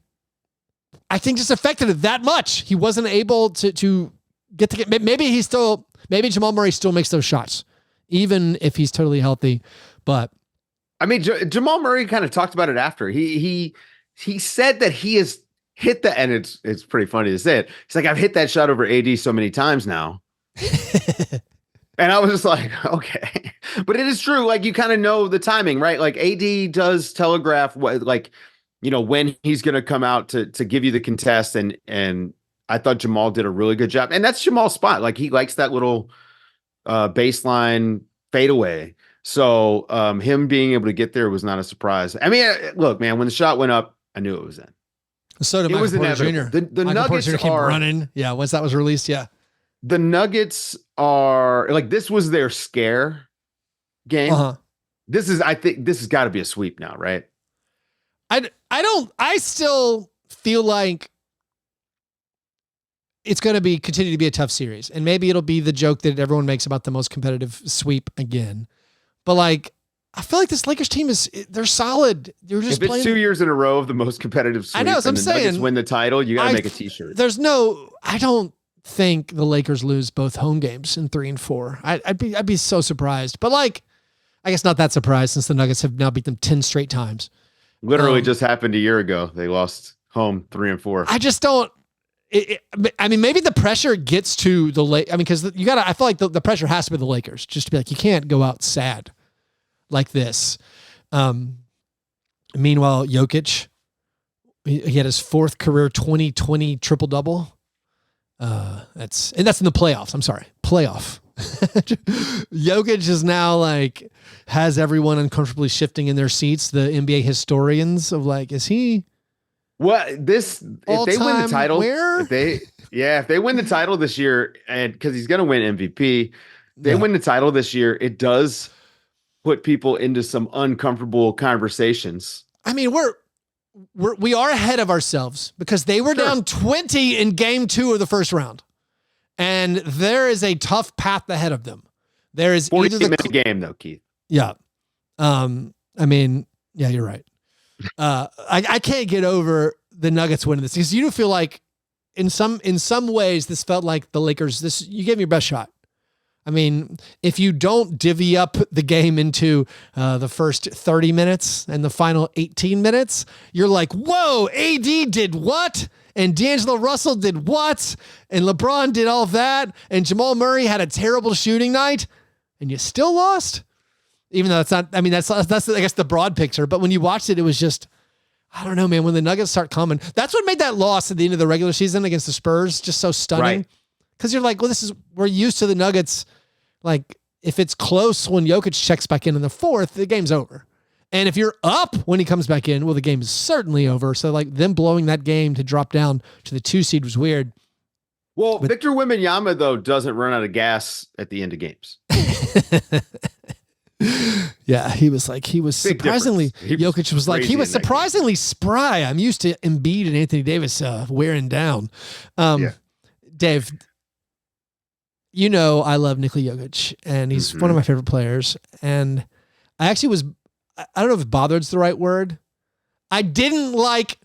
I think just affected it that much. He wasn't able to get, maybe Jamal Murray still makes those shots, even if he's totally healthy. But I mean, Jamal Murray kind of talked about it after. He said that he has hit the, and it's pretty funny to say it. He's like, I've hit that shot over AD so many times now. And I was just like, okay. But it is true. Like, you kind of know the timing, right? Like, AD does telegraph what, like, you know, when he's going to come out to give you the contest. And I thought Jamal did a really good job. And that's Jamal's spot. Like, he likes that little baseline fadeaway. So him being able to get there was not a surprise. I mean, look, man, when the shot went up, I knew it was in. So did Michael Porter Jr. The Nuggets keep running. Yeah, once that was released, yeah. The Nuggets are like, this was their scare game. I think this has got to be a sweep now, right? I still feel like it's going to continue to be a tough series. And maybe it'll be the joke that everyone makes about the most competitive sweep again. But like, I feel like this Lakers team they're solid. They're just if it's 2 years in a row of the most competitive sweep, I know, so I'm saying, Nuggets win the title, you got to make a t-shirt. I don't think the Lakers lose both home games in 3 and 4. I'd be so surprised. But like, I guess not that surprised since the Nuggets have now beat them 10 straight times. Literally just happened a year ago. They lost home 3 and 4. I just don't. I mean, maybe the pressure gets to the Lakers. I mean, because I feel like the pressure has to be the Lakers, just to be like, you can't go out sad like this. Meanwhile, Jokic, he had his 4th career 2020 triple double. That's in the playoffs. I'm sorry, playoff. Jokic is now like has everyone uncomfortably shifting in their seats. The NBA historians of like, is he? What if they win the title? Where? If they win the title this year, and because he's going to win MVP, they win the title this year. It does put people into some uncomfortable conversations. I mean, we are ahead of ourselves because they were down 20 in game 2 of the first round, and there is a tough path ahead of them. There is 40-minute game though, Keith. Yeah. I mean, yeah, you're right. I can't get over the Nuggets winning this because you do feel like in some ways this felt like the Lakers. You gave me your best shot. I mean, if you don't divvy up the game into the first 30 minutes and the final 18 minutes, you're like, whoa, AD did what? And D'Angelo Russell did what? And LeBron did all that. And Jamal Murray had a terrible shooting night and you still lost. Even though it's not, I mean, that's I guess the broad picture, but when you watched it, it was just, I don't know, man, when the Nuggets start coming, that's what made that loss at the end of the regular season against the Spurs just so stunning. Cause you're like, well, we're used to the Nuggets. Like if it's close when Jokic checks back in the 4th, the game's over. And if you're up when he comes back in, well, the game is certainly over. So like them blowing that game to drop down to the 2 seed was weird. Well, Victor Wembanyama though doesn't run out of gas at the end of games. Yeah, he was surprisingly, Jokic was like, he was surprisingly spry. I'm used to Embiid and Anthony Davis wearing down. Dave, you know I love Nikola Jokic, and he's one of my favorite players. And I actually I don't know if bothered's the right word. I didn't like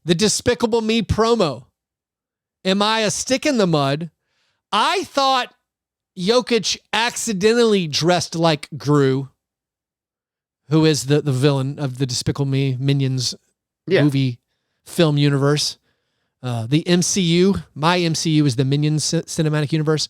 the Despicable Me promo. Am I a stick in the mud? I thought Jokic accidentally dressed like Gru, who is the villain of the Despicable Me Minions movie film universe. The MCU, my MCU is the Minions cinematic universe.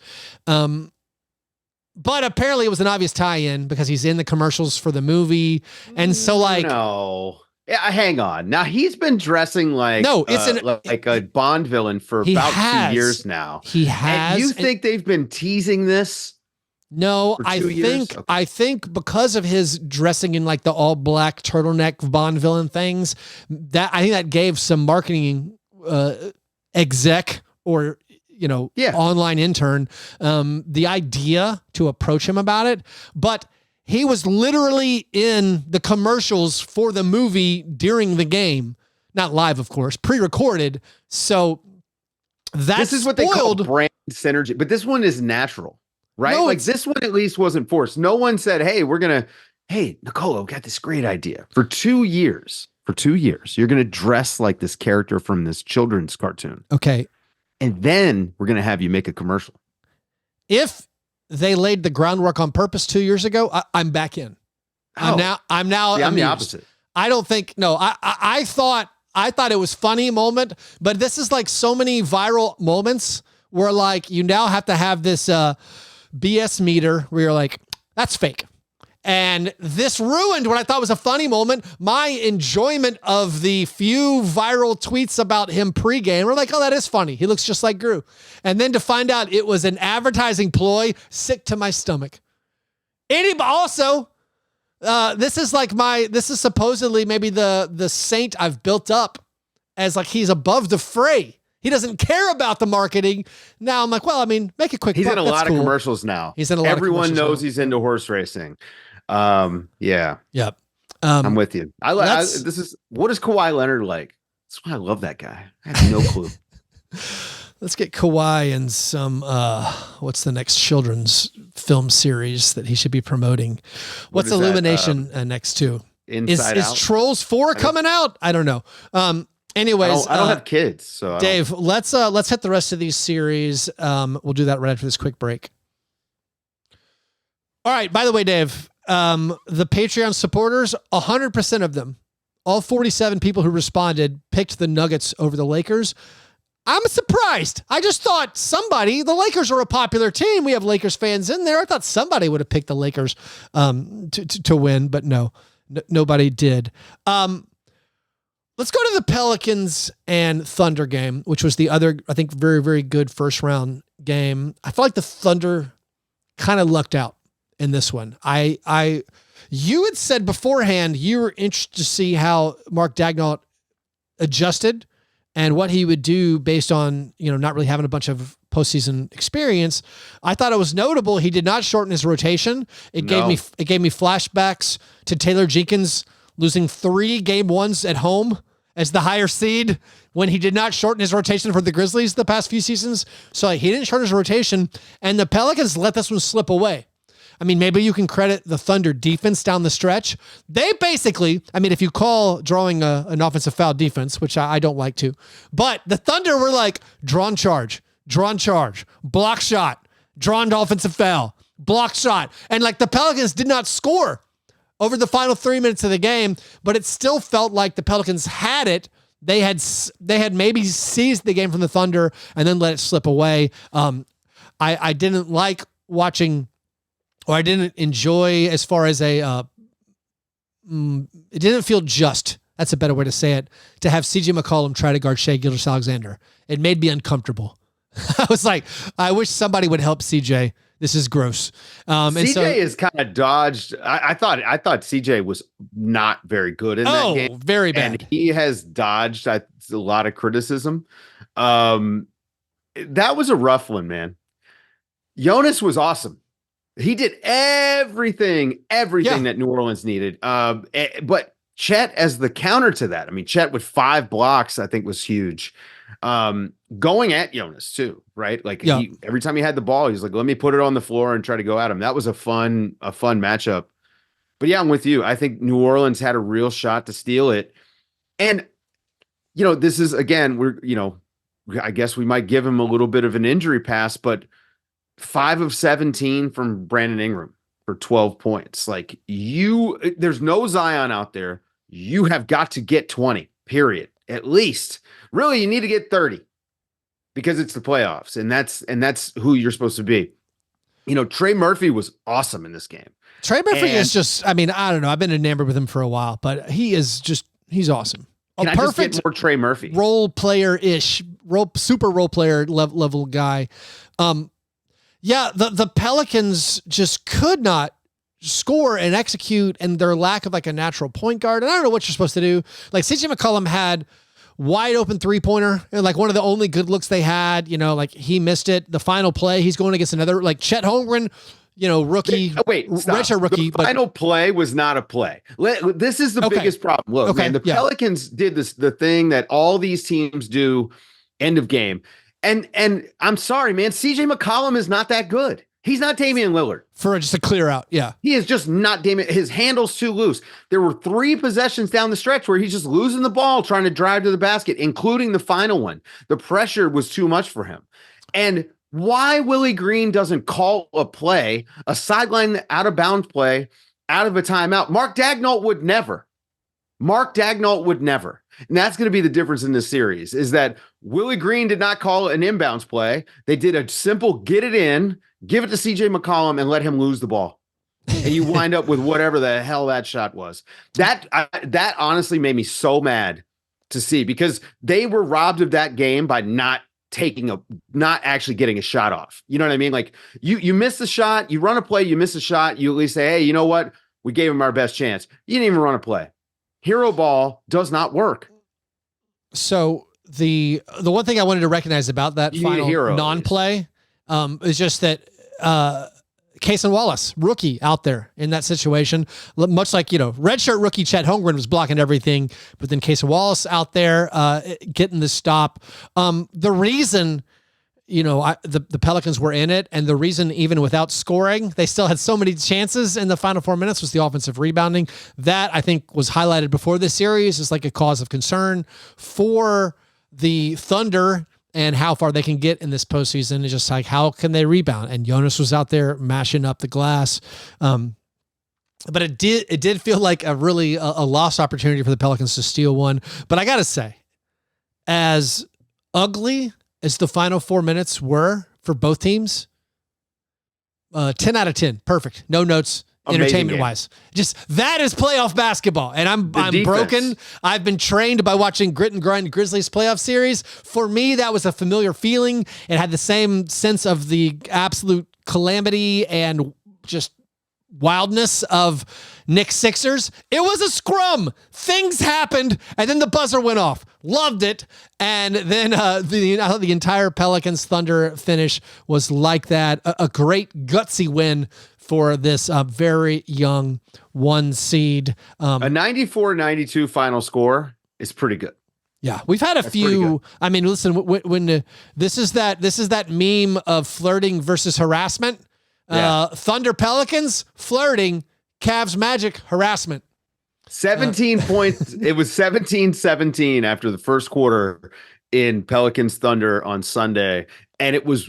But apparently it was an obvious tie-in because he's in the commercials for the movie. And so like, no. Yeah, hang on. Now he's been dressing like like a Bond villain for about 2 years now. He has. And you think they've been teasing this? No, I think because of his dressing in like the all black turtleneck Bond villain things, that I think that gave some marketing exec or online intern the idea to approach him about it. But he was literally in the commercials for the movie during the game, not live, of course, pre-recorded. So this is what they call brand synergy, but this one is natural. Right? No, like this one at least wasn't forced. No one said, hey, Nicolo, got this great idea. For 2 years, you're going to dress like this character from this children's cartoon. Okay. And then we're going to have you make a commercial. If they laid the groundwork on purpose 2 years ago, I'm back in. I'm now I'm the opposite. I don't think, no, I thought it was funny moment, but this is like so many viral moments where like you now have to have this, BS meter where you're like, that's fake. And this ruined what I thought was a funny moment. My enjoyment of the few viral tweets about him pregame. We're like, oh, that is funny. He looks just like Gru. And then to find out it was an advertising ploy, sick to my stomach. Also, this is supposedly maybe the saint I've built up as like he's above the fray. He doesn't care about the marketing. Now I'm like, well, I mean, make a quick. He's in a lot of commercials now. He's in a lot. Everyone knows he's into horse racing. Yeah. Yep. I'm with you. What is Kawhi Leonard like? That's why I love that guy. I have no clue. Let's get Kawhi in some. What's the next children's film series that he should be promoting? What's Illumination next to? Inside Out. Is Trolls 4 coming out? I don't know. Anyways, I don't have kids, so Dave, let's hit the rest of these series. We'll do that right after this quick break. All right. By the way, Dave, the Patreon supporters, 100% of them, all 47 people who responded, picked the Nuggets over the Lakers. I'm surprised. I just thought the Lakers are a popular team. We have Lakers fans in there. I thought somebody would have picked the Lakers to win, but no, nobody did. Let's go to the Pelicans and Thunder game, which was the other, I think, very, very good first round game. I felt like the Thunder kind of lucked out in this one. You had said beforehand you were interested to see how Mark Daigneault adjusted and what he would do based on, not really having a bunch of postseason experience. I thought it was notable he did not shorten his rotation. It gave me flashbacks to Taylor Jenkins losing 3 game ones at home as the higher seed when he did not shorten his rotation for the Grizzlies the past few seasons. So he didn't shorten his rotation, and the Pelicans let this one slip away. I mean, maybe you can credit the Thunder defense down the stretch. They basically, if you call drawing an offensive foul defense, which I don't like to, but the Thunder were like drawn charge, block shot, drawn offensive foul, block shot. And like the Pelicans did not score over the final 3 minutes of the game, but it still felt like the Pelicans had it. They had maybe seized the game from the Thunder and then let it slip away. I didn't like watching, or I didn't enjoy as far as it didn't feel just. That's a better way to say it. To have CJ McCollum try to guard Shai Gilgeous-Alexander. It made me uncomfortable. I was like, I wish somebody would help CJ. This is gross. CJ is kind of dodged. I thought CJ was not very good in that game. Oh, very bad. And he has dodged a lot of criticism. That was a rough one, man. Jonas was awesome. He did everything that New Orleans needed. But Chet as the counter to that. Chet with 5 blocks, I think was huge. Going at Jonas too, right? Like every time he had the ball, he's like, let me put it on the floor and try to go at him. That was a fun matchup. But yeah, I'm with you. I think New Orleans had a real shot to steal it. And, this is, again, I guess we might give him a little bit of an injury pass, but 5 of 17 from Brandon Ingram for 12 points. Like there's no Zion out there. You have got to get 20, period. At least. Really, you need to get 30 because it's the playoffs, and that's who you're supposed to be. Trey Murphy was awesome in this game. Trey Murphy is just, I don't know. I've been enamored with him for a while, but he's awesome. Can I just get more Trey Murphy? Role player-ish, super role player level guy. The Pelicans just could not score and execute, and their lack of like a natural point guard. And I don't know what you're supposed to do. Like CJ McCollum had wide open 3-pointer, and like one of the only good looks they had, like he missed it. The final play, he's going against another, like Chet Holmgren, rookie. Redshirt rookie. The final play was not a play. This is the biggest problem. Look, man, the Pelicans did the thing that all these teams do end of game. And I'm sorry, man, CJ McCollum is not that good. He's not Damian Lillard. For just a clear out, yeah. He is just not Damian. His handle's too loose. There were 3 possessions down the stretch where he's just losing the ball, trying to drive to the basket, including the final one. The pressure was too much for him. And why Willie Green doesn't call a play, a sideline out of bounds play, out of a timeout. Mark Daigneault would never. And that's going to be the difference in this series, is that Willie Green did not call an inbounds play. They did a simple get it in, give it to CJ McCollum, and let him lose the ball. And you wind up with whatever the hell that shot was. That honestly made me so mad to see, because they were robbed of that game by not actually getting a shot off. You know what I mean? Like you miss the shot, you run a play, you miss a shot, you at least say, hey, you know what? We gave him our best chance. You didn't even run a play. Hero ball does not work. So the one thing I wanted to recognize about that final non-play is just that Cason Wallace, rookie out there in that situation, much like, redshirt rookie Chet Holmgren was blocking everything, but then Cason Wallace out there getting the stop. The reason, the Pelicans were in it, and the reason even without scoring, they still had so many chances in the final 4 minutes, was the offensive rebounding. That, I think, was highlighted before this series as like a cause of concern for the Thunder and how far they can get in this postseason. It's just like, how can they rebound? And Jonas was out there mashing up the glass. But it did feel like a lost opportunity for the Pelicans to steal one. But I got to say, as ugly as the final 4 minutes were for both teams, 10 out of 10. Perfect. No notes. Entertainment wise, just that is playoff basketball, and I'm broken. I've been trained by watching grit and grind Grizzlies playoff series. For me, that was a familiar feeling. It had the same sense of the absolute calamity and just wildness of Knicks Sixers. It was a scrum. Things happened, and then the buzzer went off. Loved it. And then the entire Pelicans Thunder finish was like that. A great gutsy win for this very young 1 seed. A 94-92 final score is pretty good. Yeah, we've had a few. I mean, listen, when this is that meme of flirting versus harassment. Yeah. Thunder Pelicans flirting, Cavs Magic harassment. 17 points. It was 17-17 after the first quarter in Pelicans Thunder on Sunday, and it was.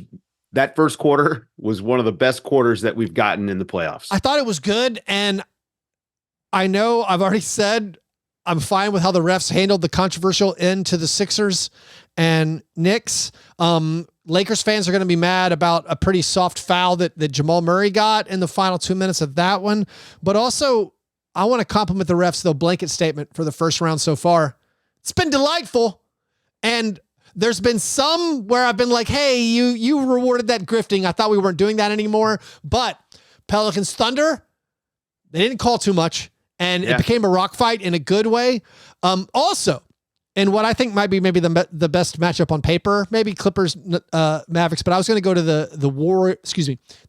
That first quarter was one of the best quarters that we've gotten in the playoffs. I thought it was good, and I know I've already said I'm fine with how the refs handled the controversial end to the Sixers and Knicks. Lakers fans are going to be mad about a pretty soft foul that Jamal Murray got in the final 2 minutes of that one. But also, I want to compliment the refs, though, blanket statement for the first round so far. It's been delightful, and there's been some where I've been like, hey, you rewarded that grifting. I thought we weren't doing that anymore. But Pelicans Thunder, they didn't call too much, and it became a rock fight in a good way. Also, and what I think might be maybe the best matchup on paper, maybe Clippers Mavericks, but I was going to go to the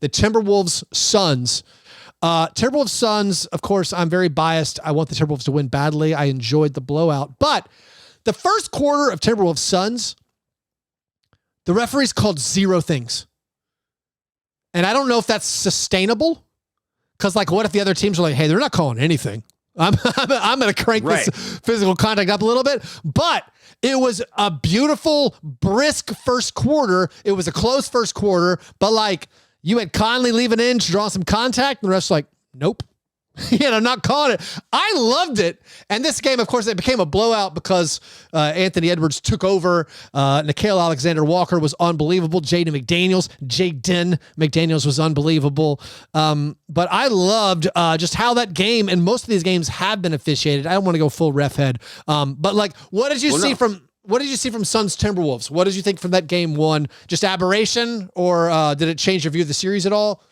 Timberwolves Suns. Timberwolves Suns, of course, I'm very biased. I want the Timberwolves to win badly. I enjoyed the blowout, but the first quarter of Timberwolves Suns, the referees called 0 things. And I don't know if that's sustainable. Because, like, what if the other teams are like, hey, they're not calling anything. I'm going to crank this physical contact up a little bit. But it was a beautiful, brisk first quarter. It was a close first quarter. But, like, you had Conley leave an inch, draw some contact. And the rest like, nope. Yeah, I'm not calling it. I loved it. And this game, of course, it became a blowout because Anthony Edwards took over. Nickeil Alexander-Walker was unbelievable. Jaden McDaniels was unbelievable. But I loved just how that game, and most of these games have been officiated. I don't want to go full ref head. But like, what did you see from Suns Timberwolves? What did you think from that game one? Just aberration, or did it change your view of the series at all?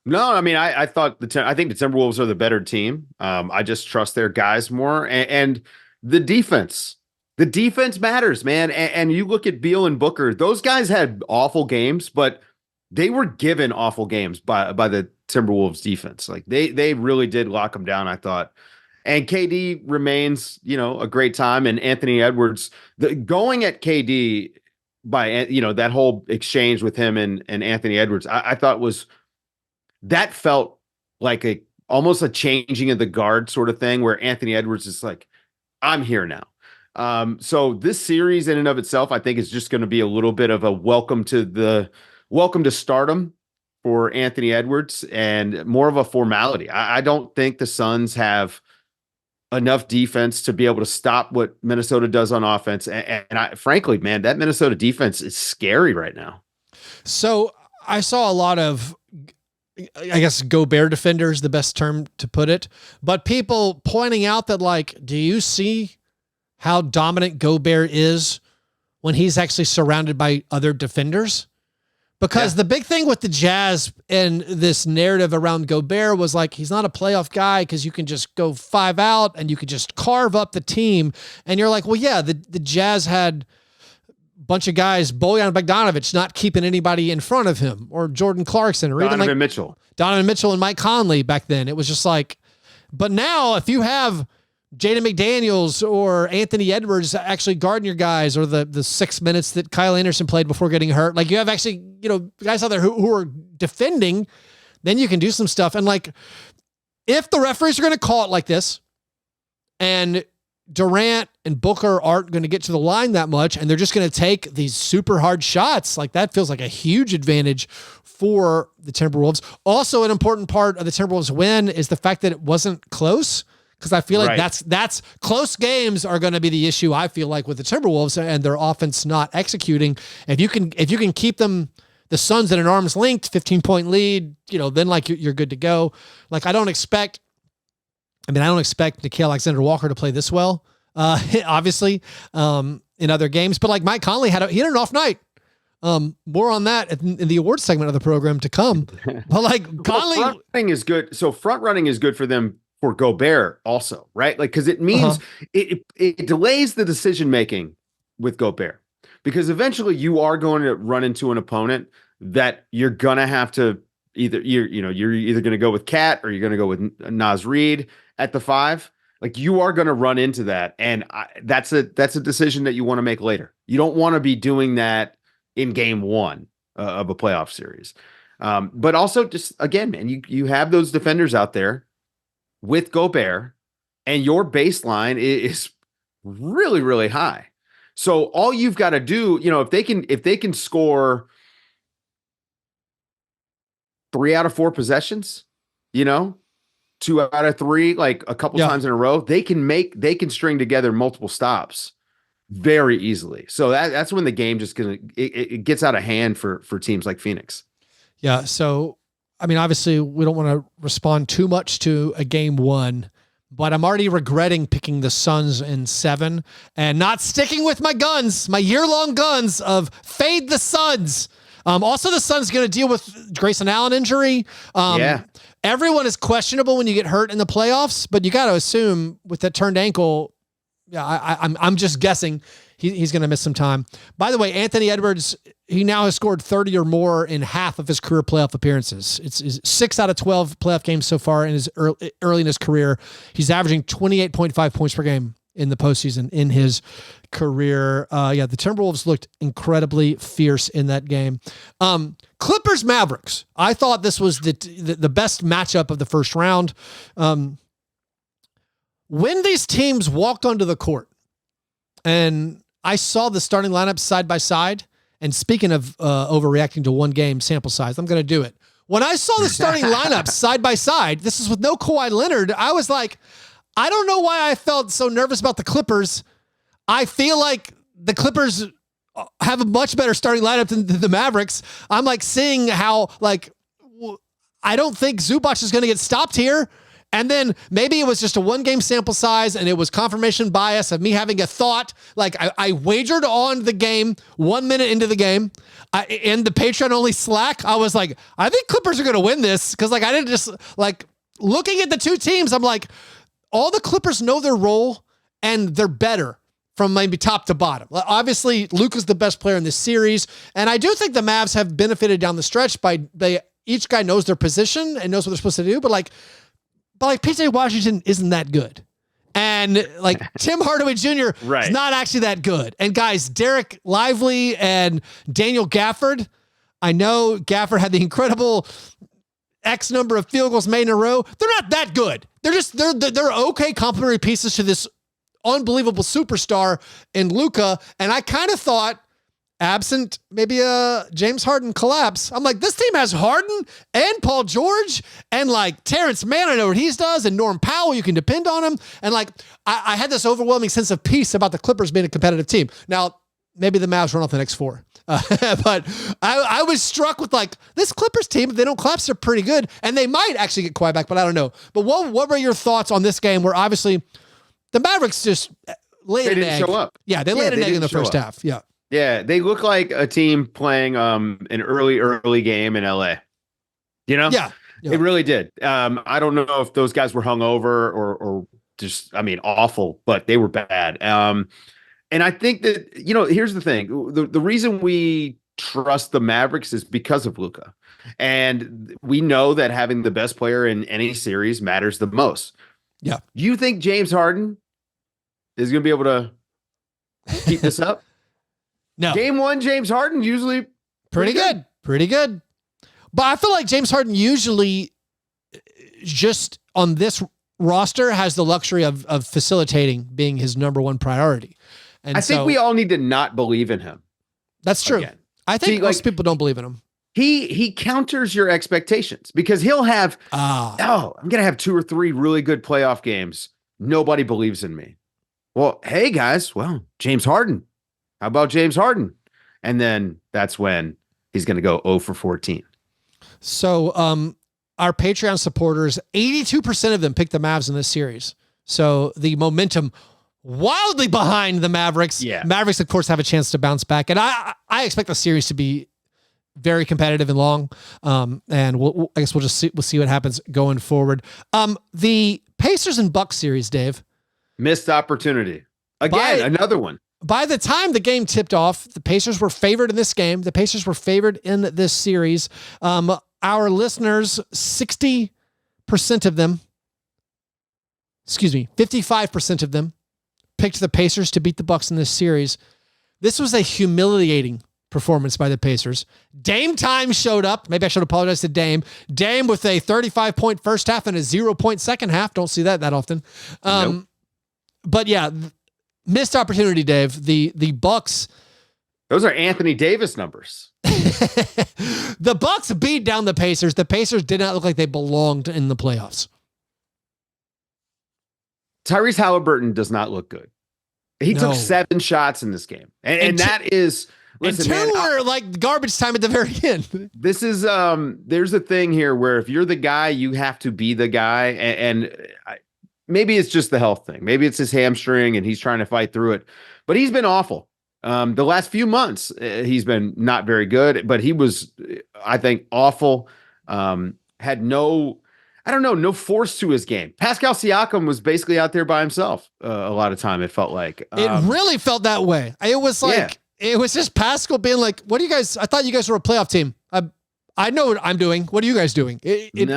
No, I mean, I thought I think the Timberwolves are the better team. I just trust their guys more, and the defense matters, man. And you look at Beal and Booker; those guys had awful games, but they were given awful games by the Timberwolves defense. Like they really did lock them down, I thought. And KD remains, a great time, and Anthony Edwards going at KD by that whole exchange with him and Anthony Edwards, I thought that felt like almost a changing of the guard sort of thing, where Anthony Edwards is like, I'm here now. So this series in and of itself, I think, is just going to be a little bit of a welcome to stardom for Anthony Edwards, and more of a formality. I don't think the Suns have enough defense to be able to stop what Minnesota does on offense. And frankly, man, that Minnesota defense is scary right now. So I saw a lot of, I guess, Gobert defenders, the best term to put it, but people pointing out that, like, do you see how dominant Gobert is when he's actually surrounded by other defenders? Because the big thing with the Jazz and this narrative around Gobert was like, he's not a playoff guy because you can just go 5 out and you could just carve up the team. And you're like, well, yeah, the Jazz had bunch of guys, Bojan Bogdanovic, not keeping anybody in front of him, or Jordan Clarkson, or Donovan even Mitchell and Mike Conley back then. It was just like, but now if you have Jaden McDaniels or Anthony Edwards actually guarding your guys, or the 6 minutes that Kyle Anderson played before getting hurt, like you have actually, guys out there who are defending, then you can do some stuff. And like, if the referees are going to call it like this, and Durant and Booker aren't going to get to the line that much, and they're just going to take these super hard shots, like that feels like a huge advantage for the Timberwolves. Also, an important part of the Timberwolves win is the fact that it wasn't close, because I feel like that's close games are going to be the issue, I feel like, with the Timberwolves and their offense not executing. If you can keep the Suns at an arm's length, 15-point lead, then like you're good to go. Like I don't expect Nickeil Alexander-Walker to play this well, obviously, in other games. But like Mike Conley he had an off night. More on that in the awards segment of the program to come. But like Conley, front running is good. So front running is good for them, for Gobert also, right? Like, because it means it delays the decision making with Gobert, because eventually you are going to run into an opponent that you're gonna have to you're either going to go with Cat or you're going to go with Naz Reid at the 5. Like, you are going to run into that, and that's a decision that you want to make later. You don't want to be doing that in game 1 of a playoff series. But also, just again, man, you have those defenders out there with Gobert, and your baseline is really, really high. So all you've got to do, if they can score 3 out of 4 possessions, 2 out of 3, like a couple times in a row, they can string together multiple stops very easily. So that's when the game just it gets out of hand for teams like Phoenix. Yeah. So, I mean, obviously we don't want to respond too much to a game 1, but I'm already regretting picking the Suns in 7 and not sticking with my year-long guns of fade the Suns. Also, the Suns going to deal with Grayson Allen injury. Everyone is questionable when you get hurt in the playoffs, but you got to assume with that turned ankle, I'm just guessing he's going to miss some time. By the way, Anthony Edwards, he now has scored 30 or more in half of his career playoff appearances. It's 6 out of 12 playoff games so far in his early in his career. He's averaging 28.5 points per game in the postseason in his career. The Timberwolves looked incredibly fierce in that game. Clippers Mavericks. I thought this was the best matchup of the first round. When these teams walked onto the court, and I saw the starting lineup side by side, and speaking of overreacting to one game sample size, I'm going to do it. When I saw the starting lineup side by side, this is with no Kawhi Leonard, I was like, I don't know why I felt so nervous about the Clippers. I feel like the Clippers have a much better starting lineup than the Mavericks. I'm like seeing how, like, I don't think Zubac is going to get stopped here. And then maybe it was just a 1-game sample size and it was confirmation bias of me having a thought. Like I wagered on the game 1 minute into the game. In the Patreon only Slack, I was like, I think Clippers are going to win this. Cause like, I didn't just like looking at the two teams. I'm like, all the Clippers know their role and they're better from maybe top to bottom. Obviously Luka's the best player in this series. And I do think the Mavs have benefited down the stretch by each guy knows their position and knows what they're supposed to do. But PJ Washington isn't that good. And like Tim Hardaway Jr. is not actually that good. And guys, Derek Lively and Daniel Gafford, I know Gafford had the incredible X number of field goals made in a row. They're not that good. They're okay complementary pieces to this unbelievable superstar in Luka. And I kind of thought, absent maybe a James Harden collapse, I'm like, this team has Harden and Paul George and like Terrence Mann, I know what he does, and Norm Powell, you can depend on him. And like, I had this overwhelming sense of peace about the Clippers being a competitive team. Now, maybe the Mavs run off the next 4. But I was struck with like, this Clippers team, if they don't collapse, they're pretty good. And they might actually get Kawhi back, but I don't know. But what were your thoughts on this game where obviously the Mavericks just laid an egg? Show up. Yeah, they laid an egg in the first half. Yeah. Yeah, they look like a team playing an early game in LA. You know? Yeah. It really did. I don't know if those guys were hungover or just, I mean, awful, but they were bad. And I think that, here's the thing. The reason we trust the Mavericks is because of Luka. And we know that having the best player in any series matters the most. Yeah. You think James Harden is going to be able to keep this up? No. Game 1, James Harden usually pretty good. Pretty good. But I feel like James Harden usually just on this roster has the luxury of facilitating being his number one priority. And I think we all need to not believe in him. That's true. Again. I think most people don't believe in him. He counters your expectations because he'll have, I'm going to have 2 or 3 really good playoff games. Nobody believes in me. Well, hey guys, James Harden. How about James Harden? And then that's when he's going to go 0 for 14. So our Patreon supporters, 82% of them picked the Mavs in this series. So the momentum wildly behind the Mavericks. Yeah. Mavericks, of course, have a chance to bounce back. And I expect the series to be very competitive and long. And I guess we'll see what happens going forward. The Pacers and Bucks series, Dave. Missed opportunity. Again, another one. By the time the game tipped off, the Pacers were favored in this game. The Pacers were favored in this series. Our listeners, 60% of them, 55% of them picked the Pacers to beat the Bucks in this series. This was a humiliating performance by the Pacers. Dame time showed up. Maybe I should apologize to Dame. Dame with a 35-point first half and a 0-point second half. Don't see that often. Nope. But yeah, missed opportunity, Dave. The Bucks. Those are Anthony Davis numbers. The Bucks beat down the Pacers. The Pacers did not look like they belonged in the playoffs. Tyrese Halliburton does not look good. He took 7 shots in this game. And that is... Listen, and 2 were like garbage time at the very end. This is, there's a thing here where if you're the guy, you have to be the guy. And maybe it's just the health thing. Maybe it's his hamstring and he's trying to fight through it. But he's been awful. The last few months, he's been not very good. But he was, I think, awful. Had no force to his game. Pascal Siakam was basically out there by himself a lot of time, it felt like. It really felt that way. It was like... Yeah. It was just Pascal being like, what do you guys, I thought you guys were a playoff team. I know what I'm doing. What are you guys doing? It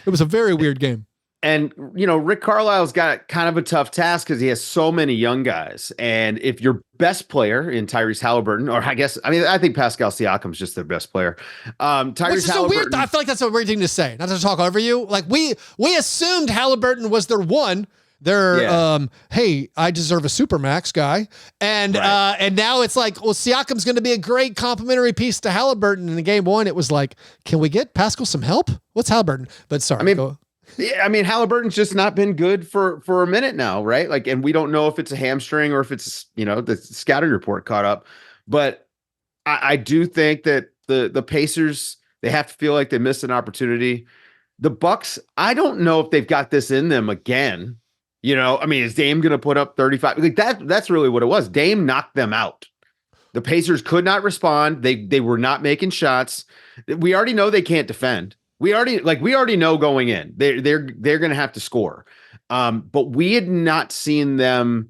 was a very weird game. And, Rick Carlisle's got kind of a tough task because he has so many young guys. And if your best player in Tyrese Halliburton, or I think Pascal Siakam's just their best player. Tyrese Halliburton. I feel like that's a weird thing to say. Not to talk over you. Like we assumed Halliburton was their one. They're, Yeah. hey, I deserve a Supermax guy. And now it's like, well, Siakam's going to be a great complimentary piece to Halliburton. In the game one, it was like, can we get Pascal some help? What's Halliburton? But sorry, go. Yeah, I mean, Halliburton's just not been good for a minute now, right? Like, and we don't know if it's a hamstring or if it's, the scouting report caught up. But I do think that the Pacers, they have to feel like they missed an opportunity. The Bucks, I don't know if they've got this in them again. I mean, is Dame going to put up 35? Like that's really what it was. Dame knocked them out. The Pacers could not respond. They were not making shots. We already know they can't defend. We already know going in. They're going to have to score. But we had not seen them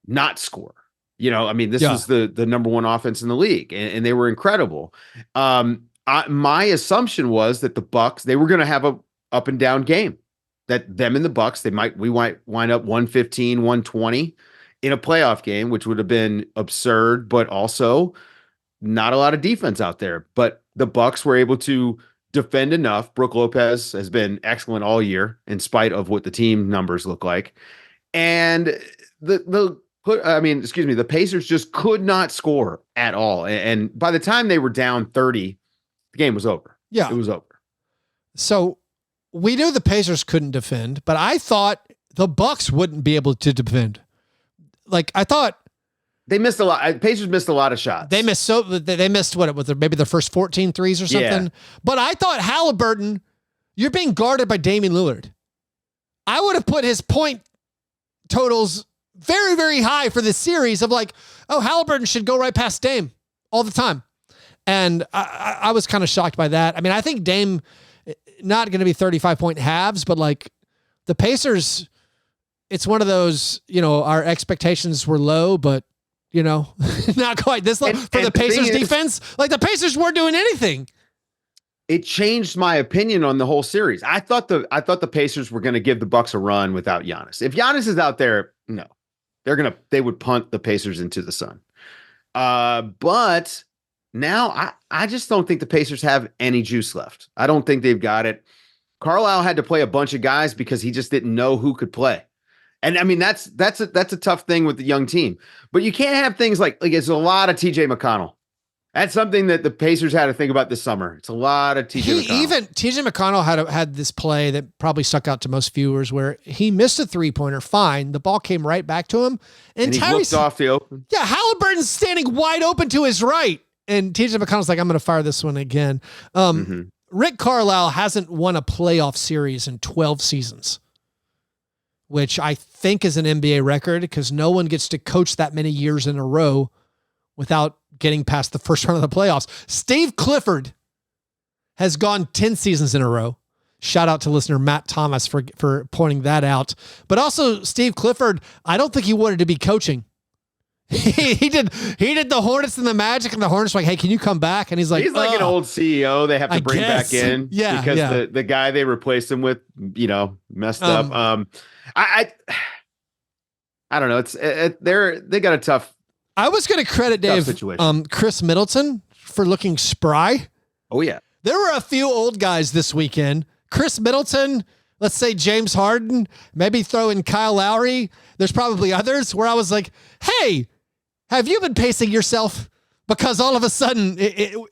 not score. I mean, this was the number one offense in the league, and they were incredible. My assumption was that the Bucks, they were going to have a up and down game. That them and the Bucks, we might wind up 115, 120 in a playoff game, which would have been absurd, but also not a lot of defense out there. But the Bucks were able to defend enough. Brook Lopez has been excellent all year, in spite of what the team numbers look like. And the Pacers just could not score at all. And by the time they were down 30, the game was over. Yeah, it was over. So we knew the Pacers couldn't defend, but I thought the Bucks wouldn't be able to defend. Like, I thought they missed a lot. Pacers missed a lot of shots. They missed maybe their first 14 threes or something. Yeah. But I thought Halliburton, you're being guarded by Damian Lillard. I would have put his point totals very, very high for this series of like, oh, Halliburton should go right past Dame all the time. And I was kind of shocked by that. I mean, I think Dame, not going to be 35-point halves, but like the Pacers, it's one of those, our expectations were low, but not quite this low for the Pacers defense. Like the Pacers weren't doing anything. It changed my opinion on the whole series. I thought the Pacers were going to give the Bucks a run without Giannis. If Giannis is out there, no, they would punt the Pacers into the sun. But now I just don't think the Pacers have any juice left. I don't think they've got it. Carlisle had to play a bunch of guys because he just didn't know who could play. And I mean, that's a tough thing with the young team, but you can't have things like it's a lot of TJ McConnell. That's something that the Pacers had to think about this summer. It's a lot of TJ McConnell. Even TJ McConnell had this play that probably stuck out to most viewers where he missed a 3-pointer. Fine. The ball came right back to him. And he looked off the open. Yeah. Halliburton's standing wide open to his right. And TJ McConnell's like, I'm going to fire this one again. Rick Carlisle hasn't won a playoff series in 12 seasons, which I think is an NBA record because no one gets to coach that many years in a row without getting past the first round of the playoffs. Steve Clifford has gone 10 seasons in a row. Shout out to listener Matt Thomas for pointing that out. But also Steve Clifford, I don't think he wanted to be coaching. he did the Hornets and the Magic, and the Hornets were like, hey, can you come back? And he's like an old CEO they have to bring back in because the guy they replaced him with, messed up. I don't know. They got a tough. I was going to credit Dave, Chris Middleton for looking spry. Oh yeah. There were a few old guys this weekend. Chris Middleton, let's say James Harden, maybe throw in Kyle Lowry. There's probably others where I was like, hey, have you been pacing yourself? Because all of a sudden,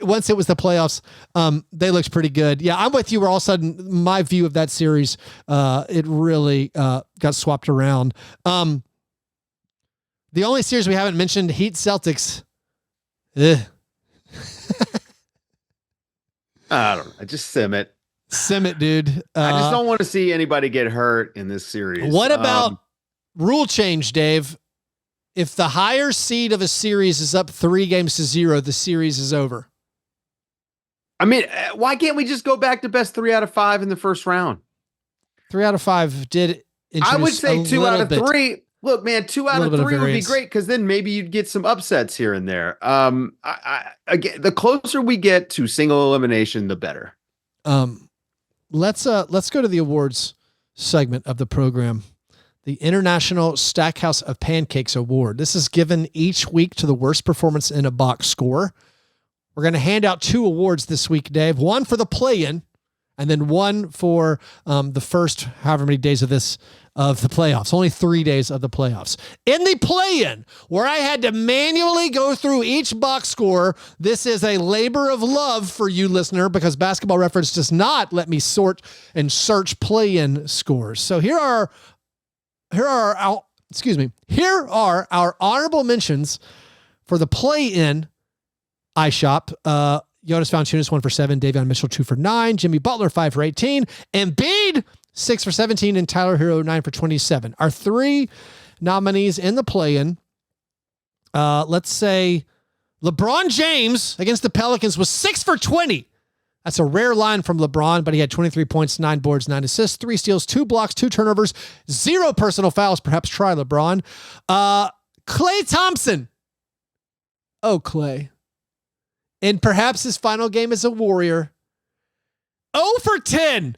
once it was the playoffs, they looked pretty good. Yeah, I'm with you where all of a sudden my view of that series, it really got swapped around. The only series we haven't mentioned, Heat Celtics. I don't know. Just sim it. Sim it, dude. I just don't want to see anybody get hurt in this series. What about rule change, Dave? If the higher seed of a series is up 3-0, the series is over. I mean, why can't we just go back to best 3 out of 5 in the first round? 3 out of 5 did. I would say 2 out of 3. Look, man, 2 out of 3 would be great because then maybe you'd get some upsets here and there. Again, the closer we get to single elimination, the better. Let's go to the awards segment of the program. The International Stackhouse of Pancakes Award. This is given each week to the worst performance in a box score. We're going to hand out 2 awards this week, Dave. One for the play-in and then 1 for the first however many days of the playoffs. Only 3 days of the playoffs. In the play-in, where I had to manually go through each box score, this is a labor of love for you, listener, because Basketball Reference does not let me sort and search play-in scores. So here are our honorable mentions for the play-in iShop. Jonas Valanciunas 1 for 7, Davion Mitchell 2 for 9, Jimmy Butler 5 for 18, Embiid 6 for 17, and Tyler Hero 9 for 27. Our 3 nominees in the play-in. Let's say LeBron James against the Pelicans was 6 for 20. That's a rare line from LeBron, but he had 23 points, 9 boards, 9 assists, 3 steals, 2 blocks, 2 turnovers, 0 personal fouls. Perhaps try LeBron. Klay Thompson. Oh, Klay. And perhaps his final game as a Warrior. 0 for 10.